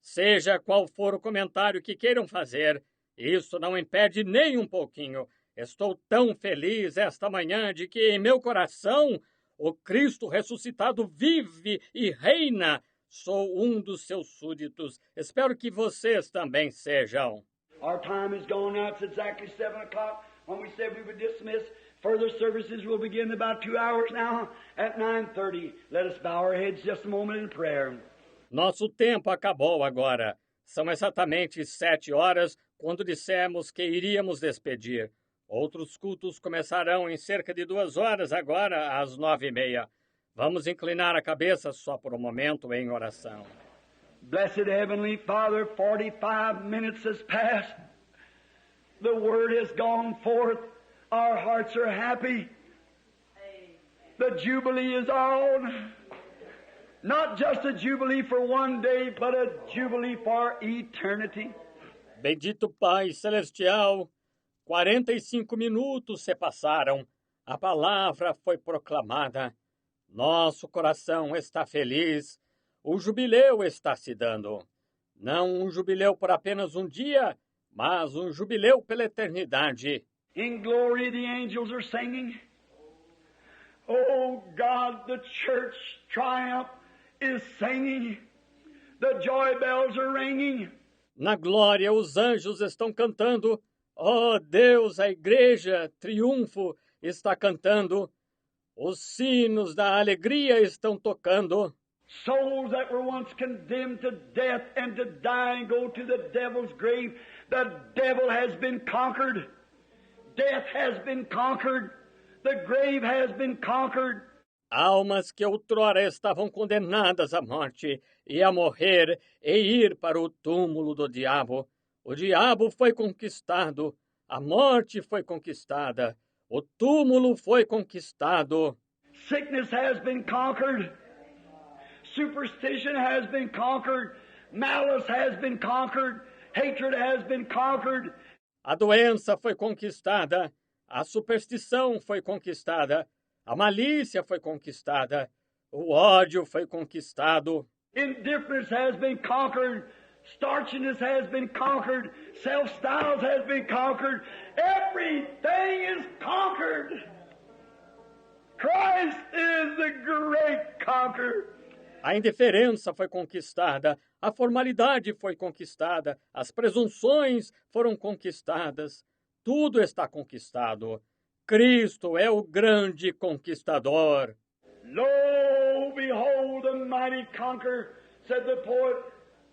seja qual for o comentário que queiram fazer, isso não impede nem um pouquinho. Estou tão feliz esta manhã de que em meu coração o Cristo ressuscitado vive e reina. Sou um dos seus súditos. Espero que vocês também sejam. Our time is gone now. It's exactly 7 o'clock. When we said we would dismiss, further services will begin in about 2 hours now at 9:30. Let us bow our heads just a moment in prayer. Nosso tempo acabou agora. São exatamente 7 horas quando dissemos que iríamos despedir. Outros cultos começarão em cerca de 2 horas agora, às 9:30. Vamos inclinar a cabeça só por um momento em oração. Blessed Heavenly Father, 45 minutes has passed. The word has gone forth. Our hearts are happy. The Jubilee is on. Not just a Jubilee for one day, but a Jubilee for eternity. Bendito Pai Celestial, 45 minutos se passaram. A palavra foi proclamada. Nosso coração está feliz. O jubileu está se dando. Não um jubileu por apenas um dia, mas um jubileu pela eternidade. In glory the angels are singing. Oh God, the church triumph is singing. The joy bells are ringing. Na glória os anjos estão cantando. Oh Deus, a igreja, triunfo, está cantando. Os sinos da alegria estão tocando. Souls that were once condemned to death and to die and go to the devil's grave, the devil has been conquered. Death has been conquered. The grave has been conquered. Almas que outrora estavam condenadas à morte e a morrer e ir para o túmulo do diabo. O diabo foi conquistado, a morte foi conquistada, o túmulo foi conquistado. Sickness has been conquered. Superstition has been conquered. Malice has been conquered. Hatred has been conquered. A doença foi conquistada, a superstição foi conquistada, a malícia foi conquistada, o ódio foi conquistado. Indifference has been conquered. Starchiness has been conquered. Self-styles has been conquered. Everything is conquered. Christ is the great conqueror. A indiferença foi conquistada, a formalidade foi conquistada, as presunções foram conquistadas. Tudo está conquistado. Cristo é o grande conquistador. Lo, behold the mighty conqueror, said the poet.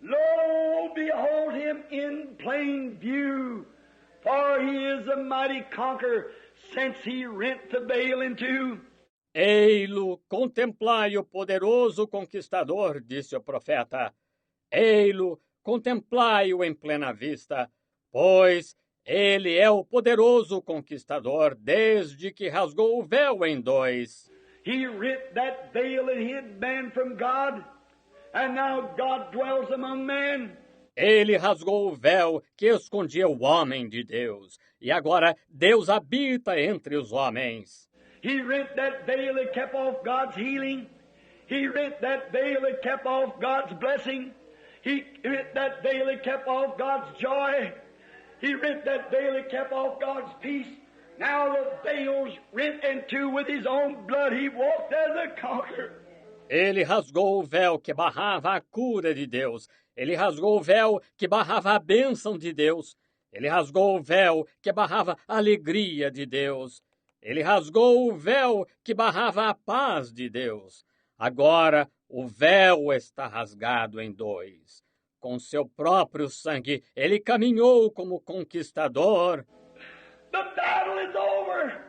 Lo, behold him in plain view, for he is a mighty conqueror, since he rent the veil in two. Ei-lo, contemplai o poderoso conquistador, disse o profeta. Ei-lo, contemplai-o em plena vista, pois ele é o poderoso conquistador desde que rasgou o véu em dois. He rent that veil that hid man from God, and now God dwells among men. Ele rasgou o véu que escondia o homem de Deus, e agora Deus habita entre os homens. He rent that veil that kept off God's healing. He rent that veil that kept off God's blessing. He rent that veil that kept off God's joy. He rent that veil that kept off God's peace. Now the veil's rent in two with His own blood. He walked as a conqueror. Ele rasgou o véu que barrava a cura de Deus. Ele rasgou o véu que barrava a bênção de Deus. Ele rasgou o véu que barrava a alegria de Deus. Ele rasgou o véu que barrava a paz de Deus. Agora o véu está rasgado em dois. Com seu próprio sangue, ele caminhou como conquistador. The battle is over.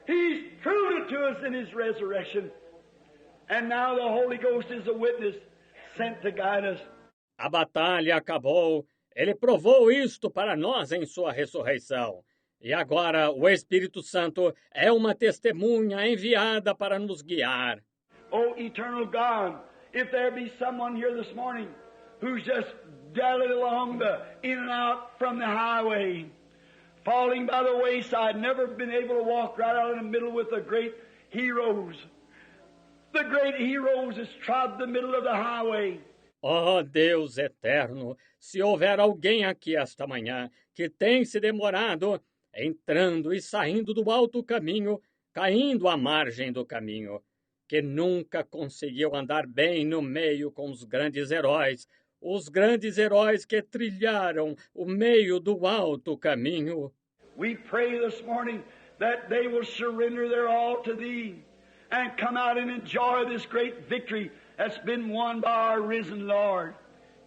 He's proved it to us in His resurrection. And now the Holy Ghost is a witness sent to guide us. A batalha acabou. Ele provou isto para nós em sua ressurreição. E agora o Espírito Santo é uma testemunha enviada para nos guiar. Oh, eternal God, if there be someone here this morning who's just dallied along in and out from the highway, falling by the wayside, never been able to walk right out in the middle with the great heroes. The great heroes has trod the middle of the highway. Oh, Deus eterno, se houver alguém aqui esta manhã que tem se demorado, entrando e saindo do alto caminho, caindo à margem do caminho, que nunca conseguiu andar bem no meio com os grandes heróis que trilharam o meio do alto caminho. We pray this morning that they will surrender their all to Thee and come out and enjoy this great victory that's been won by our risen Lord.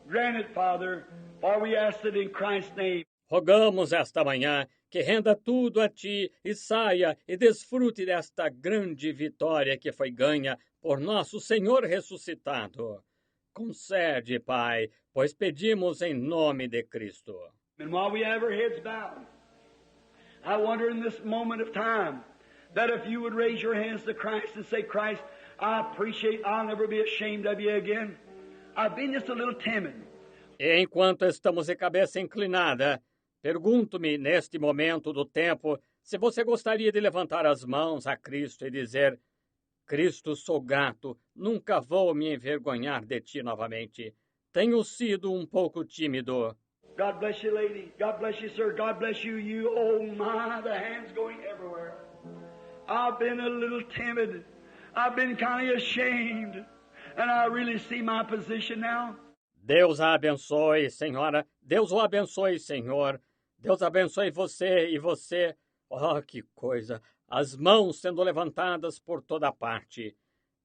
Grant it, Father, for we ask it in Christ's name. Rogamos esta manhã que renda tudo a Ti e saia e desfrute desta grande vitória que foi ganha por nosso Senhor ressuscitado. Concede, Pai, pois pedimos em nome de Cristo. And while we have our heads bowed, I wonder in this moment of time that if you would raise your hands to Christ and say, Christ, I appreciate, I'll never be ashamed of you again. I've been just a little timid. E enquanto estamos de cabeça inclinada, pergunto-me neste momento do tempo se você gostaria de levantar as mãos a Cristo e dizer: Cristo, sou grato, nunca vou me envergonhar de Ti novamente. Tenho sido um pouco tímido. God bless you, lady. God bless you, sir. God bless you, you. Oh, my, the hands going everywhere. I've been a little timid. I've been kind of ashamed. And I really see my position now. Deus a abençoe, senhora. Deus o abençoe, senhor. Deus abençoe você e você. Oh, que coisa! As mãos sendo levantadas por toda parte.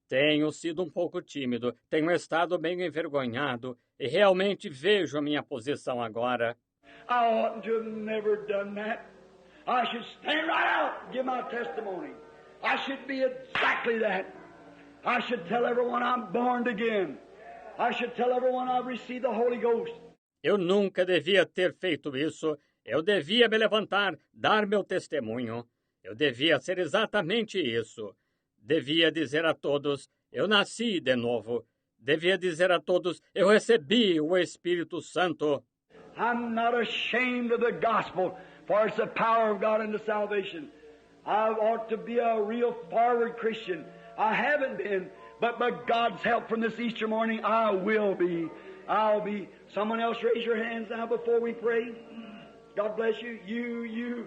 Tenho sido um pouco tímido, tenho estado bem envergonhado e realmente vejo a minha posição agora. I oughtn't to have never done that. I should stand right out and give my testimony. I should be exactly that. I should tell everyone I'm born again. I should tell everyone I've received the Holy Ghost. Eu nunca devia ter feito isso. Eu devia me levantar, dar meu testemunho. Eu devia ser exatamente isso. Devia dizer a todos, eu nasci de novo. Devia dizer a todos, eu recebi o Espírito Santo. I'm not ashamed of the gospel, for it's the power of God unto salvation. I ought to be a real forward Christian. I haven't been, but by God's help from this Easter morning, I will be. I'll be. Someone else raise your hands now before we pray. God bless you. You.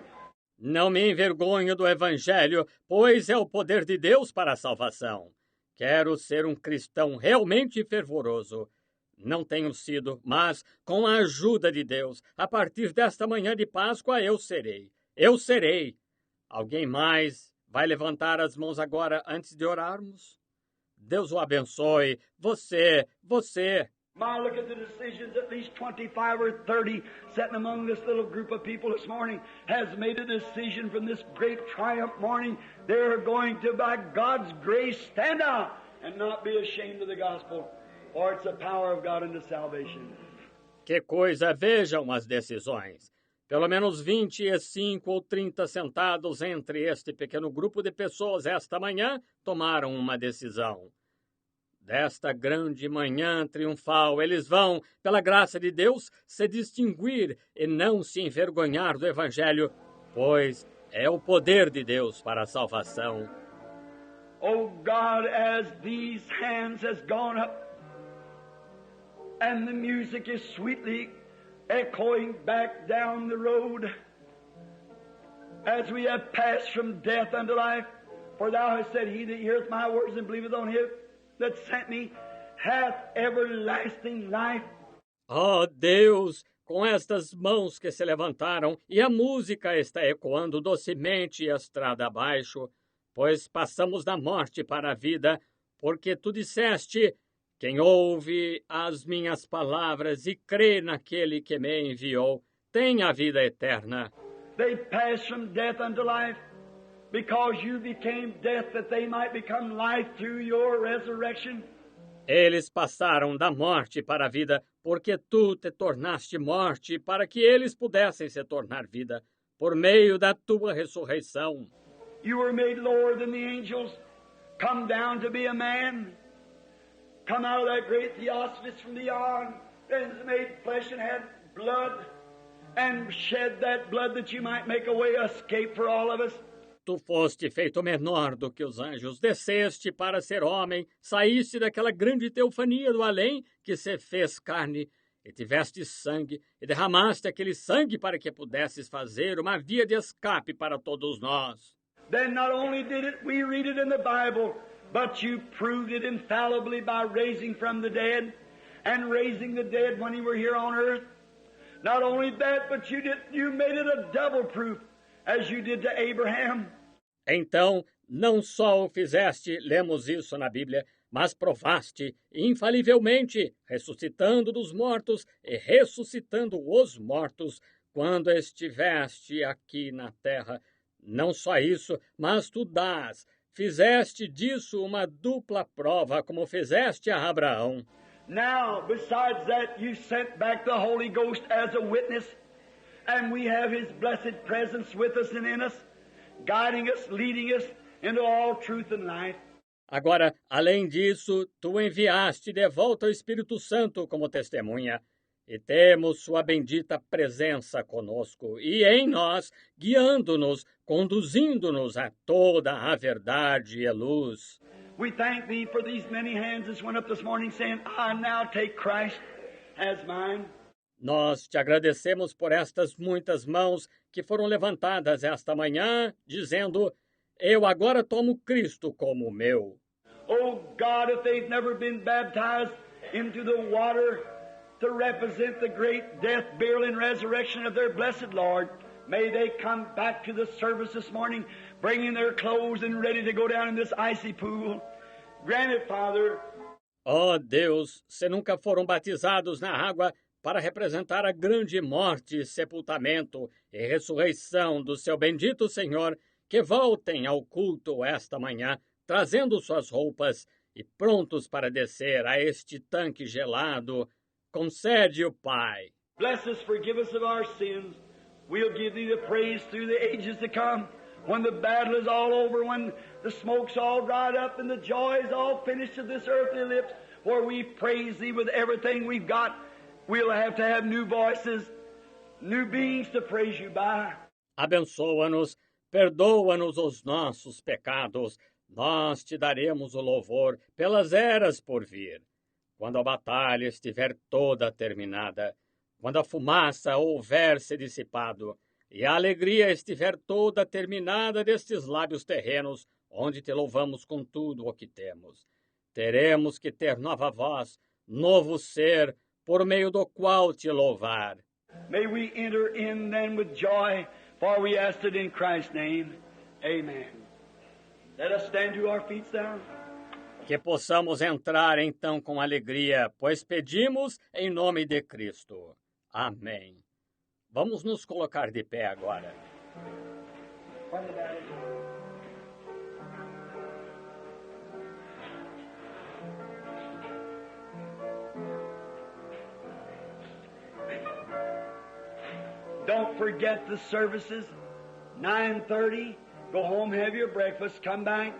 Não me envergonho do Evangelho, pois é o poder de Deus para a salvação. Quero ser um cristão realmente fervoroso. Não tenho sido, mas, com a ajuda de Deus, a partir desta manhã de Páscoa, eu serei. Eu serei. Alguém mais vai levantar as mãos agora antes de orarmos? Deus o abençoe. Você. My, look at the decisions, at least 25 or 30 sitting among this little group of people this morning has made a decision from this great triumph morning. They're going to, by God's grace, stand out and not be ashamed of the gospel, for it's the power of God unto salvation. Que coisa, vejam as decisões. Pelo menos 25 ou 30 sentados entre este pequeno grupo de pessoas esta manhã tomaram uma decisão. Desta grande manhã triunfal, eles vão, pela graça de Deus, se distinguir e não se envergonhar do Evangelho, pois é o poder de Deus para a salvação. Oh God, as these hands has gone up, and the music is sweetly echoing back down the road, as we have passed from death unto life, for thou hast said, he that heareth my words and believeth on him that sent me hath everlasting life. Oh Deus, com estas mãos que se levantaram e a música está ecoando docemente estrada abaixo, pois passamos da morte para a vida, porque tu disseste: quem ouve as minhas palavras e crê naquele que me enviou, tem a vida eterna. They passed from death unto life, because you became death that they might become life through your resurrection. Eles passaram da morte para a vida, porque tu te tornaste morte, para que eles pudessem se tornar vida, por meio da tua ressurreição. You were made lower than the angels, come down to be a man, come out of that great Theophilus from beyond, and was made flesh and had blood, and shed that blood that you might make a way of escape for all of us. Tu foste feito menor do que os anjos, desceste para ser homem, saíste daquela grande teofania do além que se fez carne, e tiveste sangue, e derramaste aquele sangue para que pudesses fazer uma via de escape para todos nós. Then not only did it, we read it in the Bible, but you proved it infallibly by raising from the dead, and raising the dead when you were here on earth. Not only that, but you made it a double proof, as you did to Abraham. Então, não só o fizeste, lemos isso na Bíblia, mas provaste infalivelmente, ressuscitando dos mortos e ressuscitando os mortos, quando estiveste aqui na terra. Não só isso, mas tu fizeste disso uma dupla prova, como fizeste a Abraão. Now, besides that, you sent back the Holy Ghost as a witness, and we have His blessed presence with us and in us, guiding us, leading us into all truth and life. Agora, além disso, tu enviaste de volta o Espírito Santo como testemunha, e temos sua bendita presença conosco e em nós, guiando-nos, conduzindo-nos a toda a verdade e a luz. We thank Thee for these many hands that went up this morning saying, I now take Christ as mine. Nós te agradecemos por estas muitas mãos que foram levantadas esta manhã, dizendo: eu agora tomo Cristo como meu. Oh God, if they've never been baptized into the water to represent the great death, burial, and resurrection of their blessed Lord, may they come back to the service this morning, bringing their clothes and ready to go down in this icy pool. Grant it, Father. Oh Deus, se nunca foram batizados na água para representar a grande morte, sepultamento e ressurreição do seu bendito Senhor, que voltem ao culto esta manhã, trazendo suas roupas e prontos para descer a este tanque gelado. Concede-o, Pai. Bless us, forgive us of our sins. We'll give Thee the praise through the ages to come. When the battle is all over, when the smoke's all dried up and the joy is all finished to this earthly lips, where we praise Thee with everything we've got, we'll have to have new voices, new beings to praise You by. Abençoa-nos, perdoa-nos os nossos pecados. Nós te daremos o louvor pelas eras por vir. Quando a batalha estiver toda terminada, quando a fumaça houver se dissipado, e a alegria estiver toda terminada destes lábios terrenos, onde te louvamos com tudo o que temos. Teremos que ter nova voz, novo ser, por meio do qual te louvar. May we enter in then with joy, for we ask it in Christ's name. Amen. Let us stand to our feet now. Que possamos entrar então com alegria, pois pedimos em nome de Cristo. Amém. Vamos nos colocar de pé agora. forget the services. 9:30. Go home, have your breakfast, come back.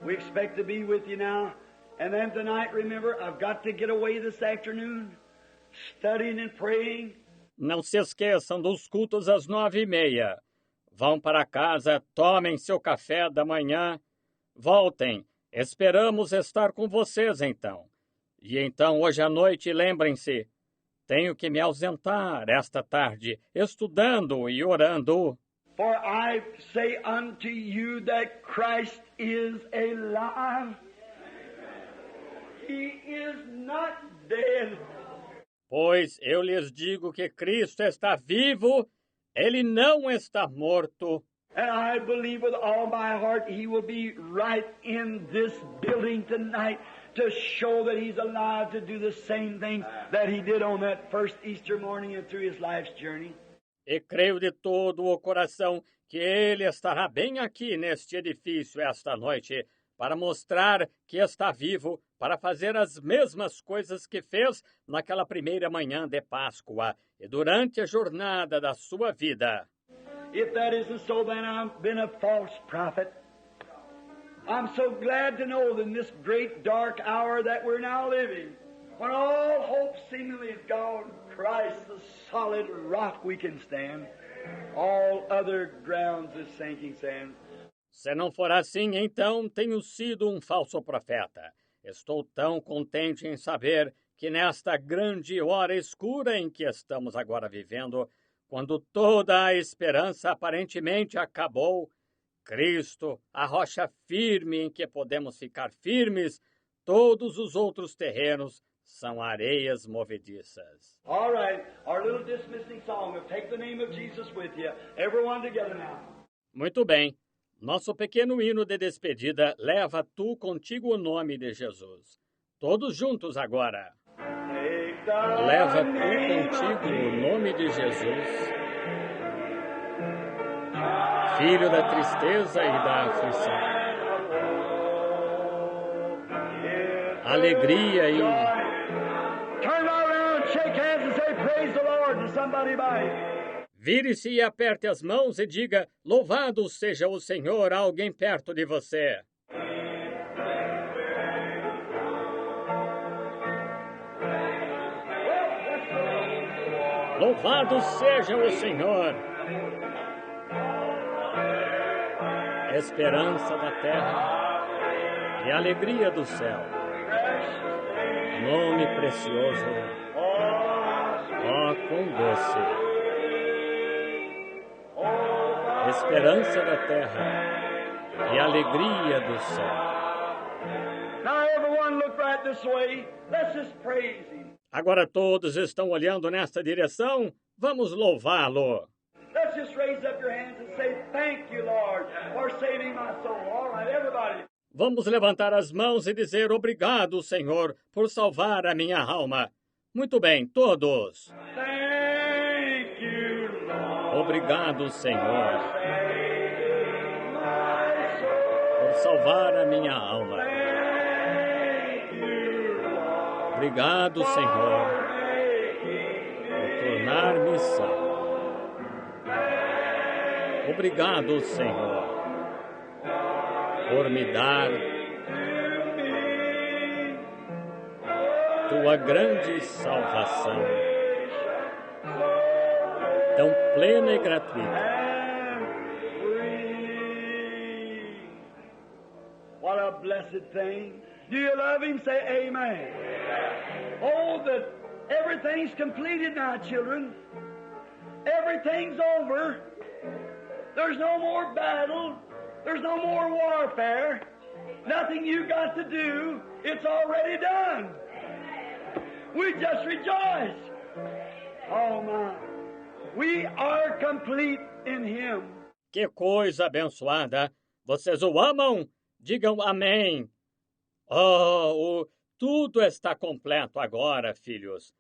We expect to be with you now. And then tonight, remember, I've got to get away this afternoon, studying and praying. Não se esqueçam dos cultos às 9:30. Vão para casa, tomem seu café da manhã, voltem. Esperamos estar com vocês então. E então, hoje à noite, lembrem-se, tenho que me ausentar esta tarde, estudando e orando. For I say unto you that Christ is alive. He is not dead. Pois eu lhes digo que Cristo está vivo, ele não está morto. And I believe with all my heart He will be right in this building tonight to show that He's alive to do the same thing that He did on that first Easter morning and through His life's journey. E creio de todo o coração que ele estará bem aqui neste edifício esta noite para mostrar que está vivo, para fazer as mesmas coisas que fez naquela primeira manhã de Páscoa e durante a jornada da sua vida. If that isn't so, then I've been a false prophet. I'm so glad to know that in this great dark hour that we're now living, when all hope seemingly is gone, Christ, the solid rock we can stand, all other grounds is sinking sand. Se não for assim, então tenho sido um falso profeta. Estou tão contente em saber que nesta grande hora escura em que estamos agora vivendo, quando toda a esperança aparentemente acabou, Cristo, a rocha firme em que podemos ficar firmes, todos os outros terrenos são areias movediças. All right, our little dismissing song of Take the Name of Jesus with you. Everyone together now. Muito bem. Nosso pequeno hino de despedida leva tu contigo o nome de Jesus. Todos juntos agora. Leva tu contigo o nome de Jesus, filho da tristeza e da aflição, alegria e Turn around, shake hands and say praise the Lord to somebody by. Vire-se e aperte as mãos e diga, louvado seja o Senhor a alguém perto de você. Louvado seja o Senhor. Esperança da terra e alegria do céu. Nome precioso, ó quão doce. Esperança da terra e alegria do céu. Now everyone look right this way. Let's just praise Him. Agora todos estão olhando nesta direção. Vamos louvá-lo. Let's just raise up your hands and say, thank you, Lord, for saving my soul. All right, everybody. Vamos levantar as mãos e dizer obrigado, Senhor, por salvar a minha alma. Muito bem, todos. Thank you, Lord. Obrigado, Senhor, por salvar a minha alma. Obrigado, Senhor, por tornar-me salvo. Obrigado, Senhor, por me dar tua grande salvação, tão plena e gratuita. What a blessed thing. Do you love Him? Say amen. Oh, that everything's completed now, children. Everything's over. There's no more battle. There's no more warfare. Nothing you got to do. It's already done. We just rejoice. Oh, my. We are complete in Him. Que coisa abençoada! Vocês o amam? Digam amém. Tudo está completo agora, filhos.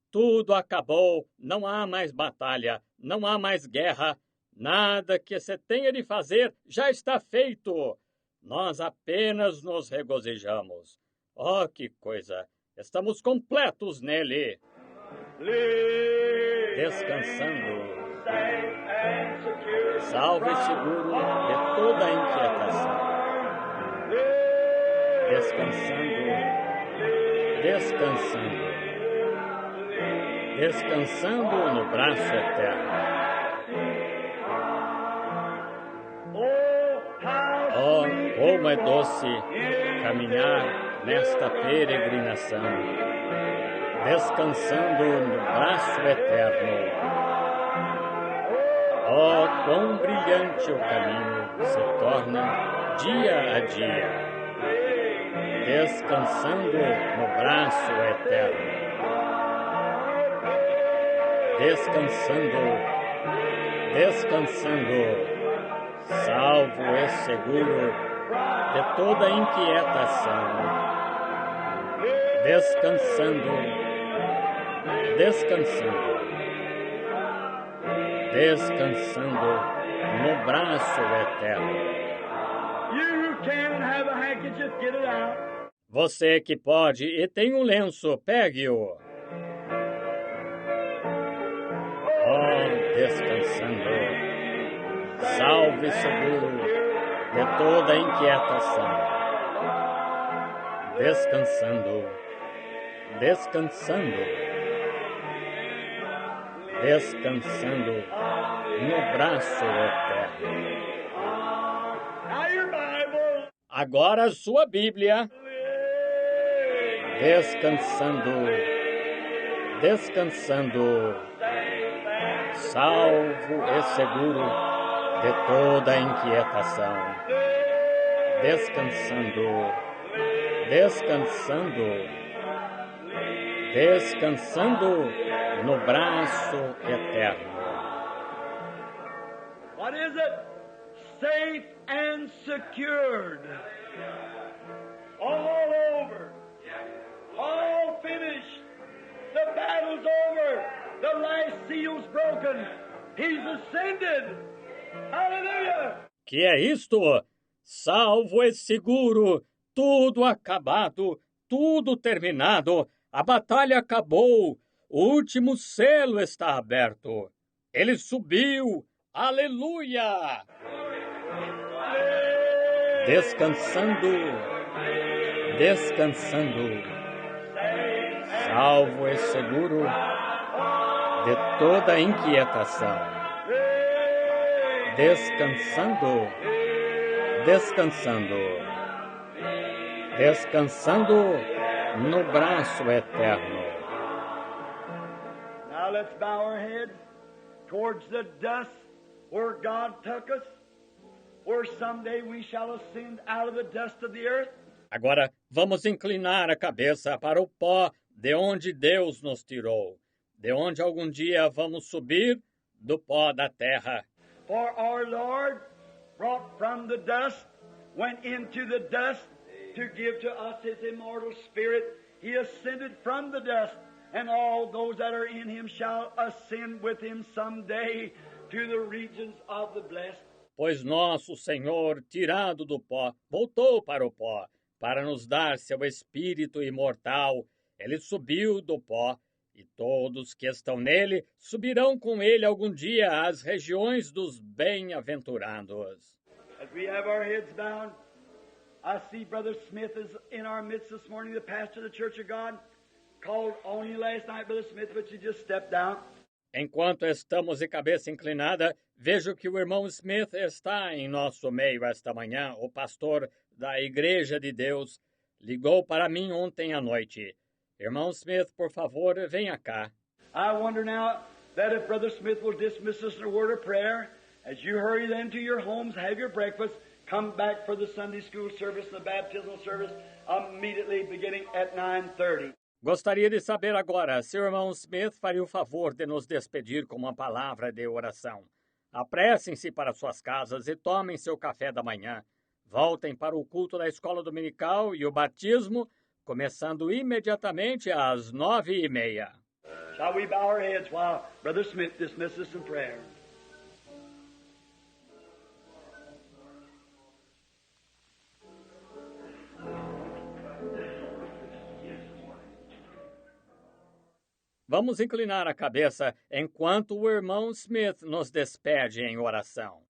Tudo acabou, não há mais batalha, não há mais guerra. Nada que se tenha de fazer já está feito. Nós apenas nos regozijamos. Oh, que coisa! Estamos completos nele. Descansando. salvo e seguro de toda a inquietação, descansando no braço eterno. Oh, como é doce caminhar nesta peregrinação, descansando no braço eterno. Oh, quão brilhante o caminho se torna dia a dia, descansando no braço eterno. Descansando, salvo e seguro de toda inquietação, descansando no braço eterno. Você que pode e tem um lenço, pegue-o. Oh, descansando, salvo e seguro de toda inquietação, descansando no braço eterno. Agora a sua Bíblia, descansando, salvo e seguro de toda a inquietação, descansando no braço eterno. What is it? Safe and secured. All over. All finished. The battle's over. The last seal's broken. He's ascended. Hallelujah. Que é isto? Salvo e seguro, tudo acabado, tudo terminado, a batalha acabou, o último selo está aberto. Ele subiu, aleluia! Descansando, salvo e seguro de toda inquietação. Descansando no braço eterno. Now let's bow our heads towards the dust where God took us, where someday we shall ascend out of the dust of the earth. Agora vamos inclinar a cabeça para o pó de onde Deus nos tirou, de onde algum dia vamos subir do pó da terra. For our Lord brought from the dust, went into the dust to give to us His immortal Spirit. He ascended from the dust, and all those that are in Him shall ascend with Him someday to the regions of the blessed. Pois nosso Senhor, tirado do pó, voltou para o pó, para nos dar seu Espírito imortal. Ele subiu do pó, e todos que estão nele subirão com ele algum dia às regiões dos bem-aventurados. As we have our heads bowed, I see Brother Smith is in our midst this morning, the pastor of the Church of God. Called on you last night, Brother Smith, but you just stepped out. Enquanto estamos de cabeça inclinada, vejo que o irmão Smith está em nosso meio esta manhã. O pastor da Igreja de Deus ligou para mim ontem à noite. Irmão Smith, por favor, venha cá. I wonder now that if Brother Smith will dismiss us in a word of prayer, as you hurry then to your homes, have your breakfast, come back for the Sunday school service and the baptismal service immediately beginning at 9:30. Gostaria de saber agora se o irmão Smith faria o favor de nos despedir com uma palavra de oração. Apressem-se para suas casas e tomem seu café da manhã. Voltem para o culto da escola dominical e o batismo, começando imediatamente às 9:30. Shall we bow our heads while Brother Smith dismisses us in prayer? Vamos inclinar a cabeça enquanto o irmão Smith nos despede em oração.